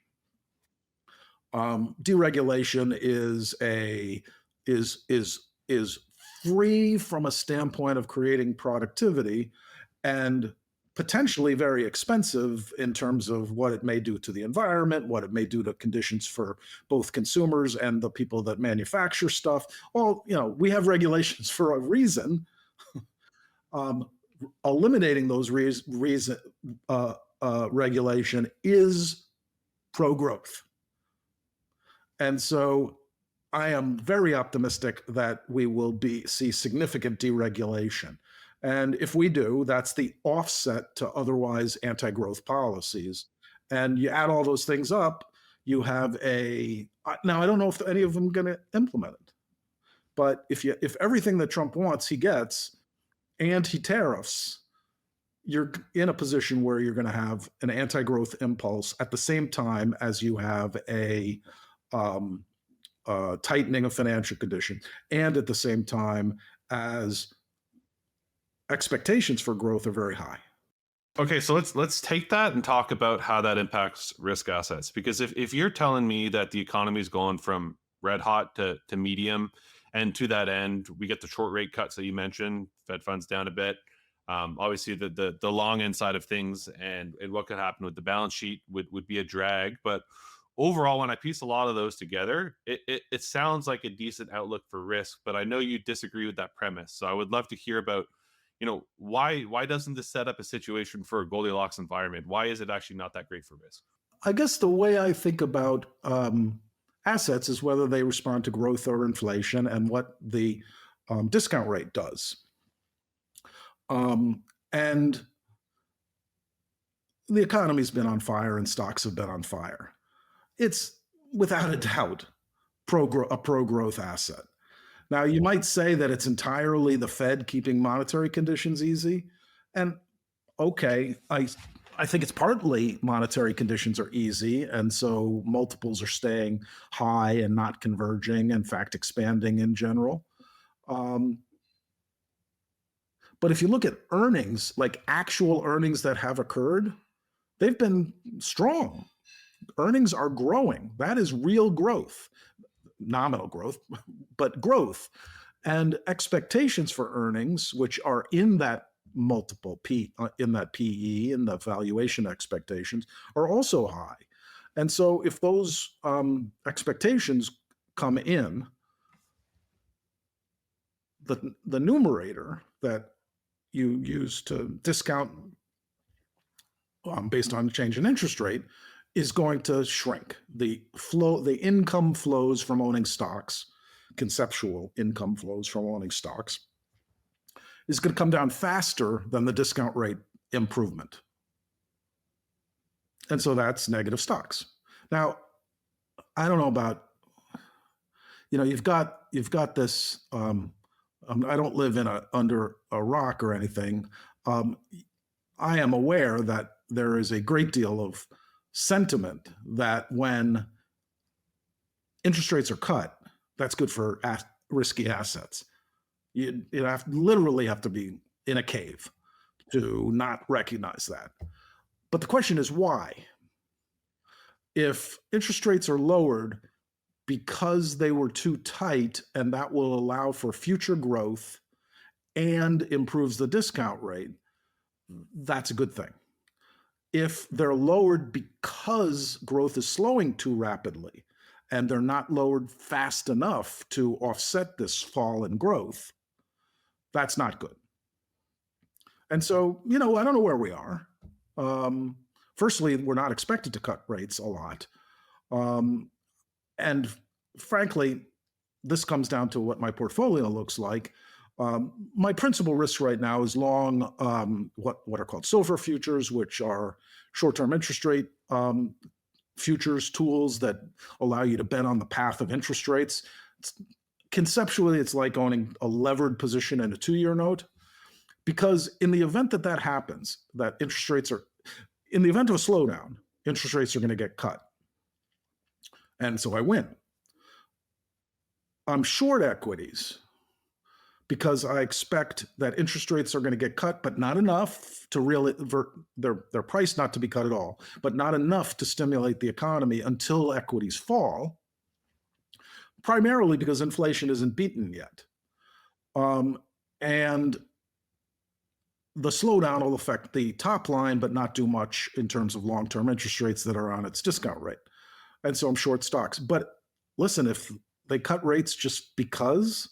Deregulation is free from a standpoint of creating productivity and potentially very expensive in terms of what it may do to the environment, what it may do to conditions for both consumers and the people that manufacture stuff. Well, we have regulations for a reason. Um, Eliminating those regulation is pro-growth. And so I am very optimistic that we will see significant deregulation. And if we do, that's the offset to otherwise anti-growth policies. And you add all those things up, you have now I don't know if any of them are going to implement it. But if everything that Trump wants he gets, and he tariffs, you're in a position where you're going to have an anti-growth impulse at the same time as you have a tightening of financial conditions, and at the same time as expectations for growth are very high. Okay, so let's take that and talk about how that impacts risk assets. Because if you're telling me that the economy is going from red hot to medium, and to that end, we get the short rate cuts that you mentioned, Fed funds down a bit. Obviously, the long end side of things and what could happen with the balance sheet would be a drag. But overall, when I piece a lot of those together, it sounds like a decent outlook for risk. But I know you disagree with that premise. So I would love to hear about, why doesn't this set up a situation for a Goldilocks environment? Why is it actually not that great for risk? I guess the way I think about assets is whether they respond to growth or inflation and what the discount rate does. And the economy's been on fire and stocks have been on fire. It's without a doubt a pro-growth asset. Now, you might say that it's entirely the Fed keeping monetary conditions easy. And okay, I think it's partly monetary conditions are easy. And so multiples are staying high and not converging, in fact, expanding in general. But if you look at earnings, like actual earnings that have occurred, they've been strong. Earnings are growing. That is real growth, nominal growth, but growth. And expectations for earnings, which are in that multiple in that PE, in the valuation expectations, are also high. And so if those expectations come in, the numerator that you use to discount based on the change in interest rate is going to shrink. The income flows from owning stocks, conceptual income flows from owning stocks, is going to come down faster than the discount rate improvement. And so that's negative stocks. Now, I don't know about, you've got this, I don't live under a rock or anything. I am aware that there is a great deal of sentiment that when interest rates are cut, that's good for risky assets. You literally have to be in a cave to not recognize that. But the question is why? If interest rates are lowered because they were too tight and that will allow for future growth and improves the discount rate, that's a good thing. If they're lowered because growth is slowing too rapidly and they're not lowered fast enough to offset this fall in growth, that's not good. And so, I don't know where we are. Firstly, we're not expected to cut rates a lot. And frankly, this comes down to what my portfolio looks like. My principal risk right now is long what are called SOFR futures, which are short-term interest rate futures tools that allow you to bet on the path of interest rates. Conceptually, it's like owning a levered position in a 2-year note, because in the event that happens, that interest rates are, in the event of a slowdown, interest rates are going to get cut. And so I win. I'm short equities because I expect that interest rates are going to get cut, but not enough to really their price not to be cut at all, but not enough to stimulate the economy until equities fall, primarily because inflation isn't beaten yet. And the slowdown will affect the top line, but not do much in terms of long-term interest rates that are on its discount rate. And so I'm short stocks. But listen, if they cut rates just because,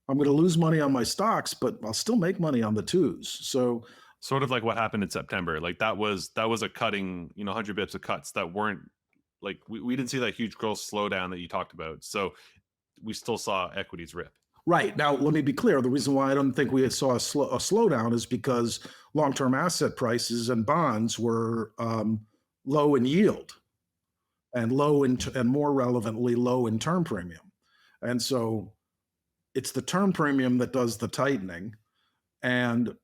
I'm going to lose money on my stocks, but I'll still make money on the twos. So sort of like what happened in September. Like that was a cutting, 100 bips of cuts that weren't like we didn't see that huge growth slowdown that you talked about. So we still saw equities rip. Right. Now, let me be clear. The reason why I don't think we saw a slowdown is because long-term asset prices and bonds were low in yield and and more relevantly, low in term premium. And so it's the term premium that does the tightening, and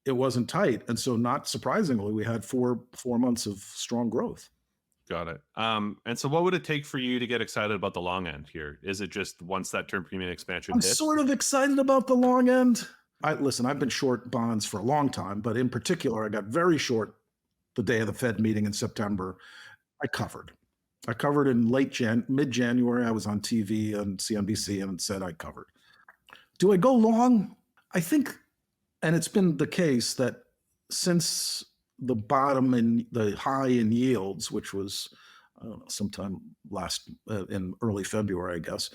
it wasn't tight. And so not surprisingly, we had four months of strong growth. Got it. And so what would it take for you to get excited about the long end here? Is it just once that term premium expansion I'm hits? sort of excited about the long end. Listen, I've been short bonds for a long time, but in particular, I got very short the day of the Fed meeting in September. I covered in mid-January. I was on TV on CNBC and said I covered. Do I go long? I think, and it's been the case that since the bottom and the high in yields, which was, I don't know, sometime in early February, I guess,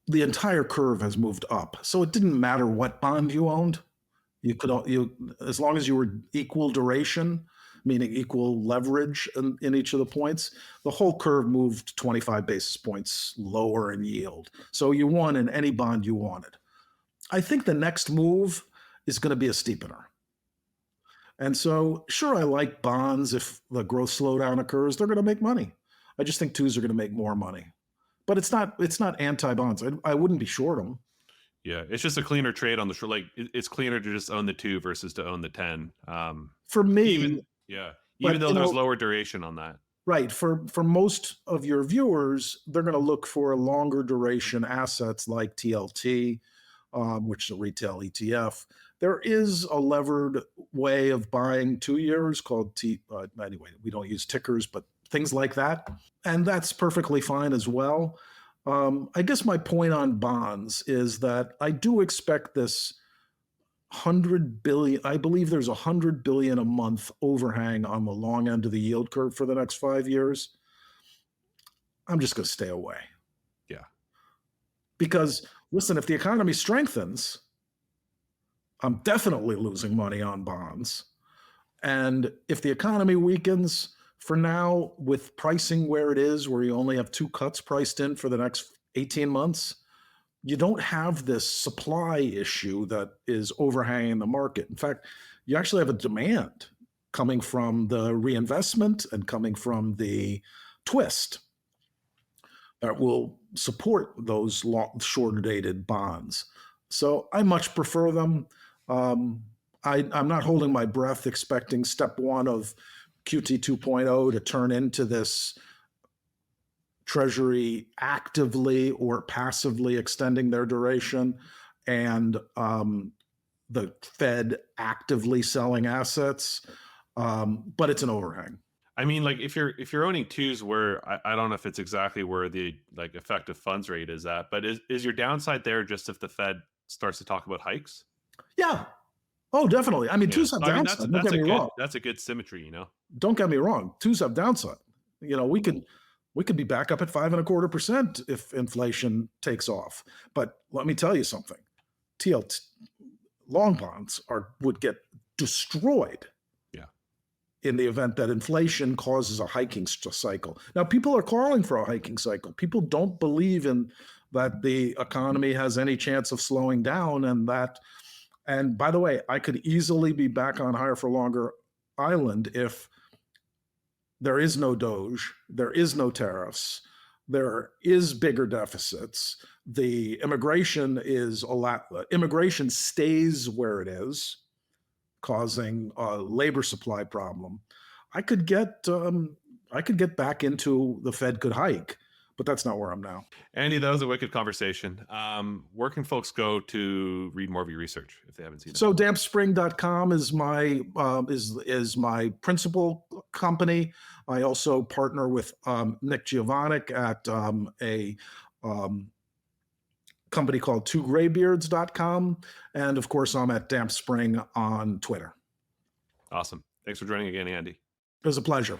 the entire curve has moved up. So it didn't matter what bond you owned. As long as you were equal duration, meaning equal leverage in each of the points, the whole curve moved 25 basis points lower in yield. So you won in any bond you wanted. I think the next move is going to be a steepener. And so, sure, I like bonds. If the growth slowdown occurs, they're going to make money. I just think twos are going to make more money. But it's not anti-bonds. I wouldn't be short them. Yeah, it's just a cleaner trade on the short. Like it's cleaner to just own the 2 versus to own the 10. For me, even though there's lower duration on that. Right. For most of your viewers, they're going to look for longer duration assets like TLT, which is a retail ETF. There is a levered way of buying 2 years called anyway, we don't use tickers, but things like that. And that's perfectly fine as well. I guess my point on bonds is that I do expect this 100 billion, I believe there's 100 billion a month overhang on the long end of the yield curve for the next 5 years. I'm just going to stay away. Yeah. Because listen, if the economy strengthens, I'm definitely losing money on bonds. And if the economy weakens, for now, with pricing where it is, where you only have 2 cuts priced in for the next 18 months, you don't have this supply issue that is overhanging the market. In fact, you actually have a demand coming from the reinvestment and coming from the twist that will support those shorter dated bonds. So I much prefer them. I'm not holding my breath expecting step 1 of QT 2.0 to turn into this Treasury actively or passively extending their duration and the Fed actively selling assets, but it's an overhang. I mean, like if you're owning twos, where I don't know if it's exactly where the like effective funds rate is at, but is your downside there just if the Fed starts to talk about hikes? Yeah. Oh, definitely. I mean, twos have downside. Don't get me wrong. That's a good symmetry, Don't get me wrong. Twos have downside. We could be back up at 5.25% if inflation takes off. But let me tell you something. TLT long bonds would get destroyed. Yeah. In the event that inflation causes a hiking cycle. Now, people are calling for a hiking cycle. People don't believe in that the economy has any chance of slowing down, and by the way, I could easily be back on higher for longer island if there is no DOGE, there is no tariffs, there is bigger deficits. The immigration stays where it is. causing a labor supply problem, I could get back into the Fed could hike, but that's not where I'm now. Andy, that was a wicked conversation. Where can folks go to read more of your research if they haven't seen it? So dampspring.com is my principal company. I also partner with Nick Giovannik at a company called twograybeards.com. And of course, I'm at Damp Spring on Twitter. Awesome. Thanks for joining again, Andy. It was a pleasure.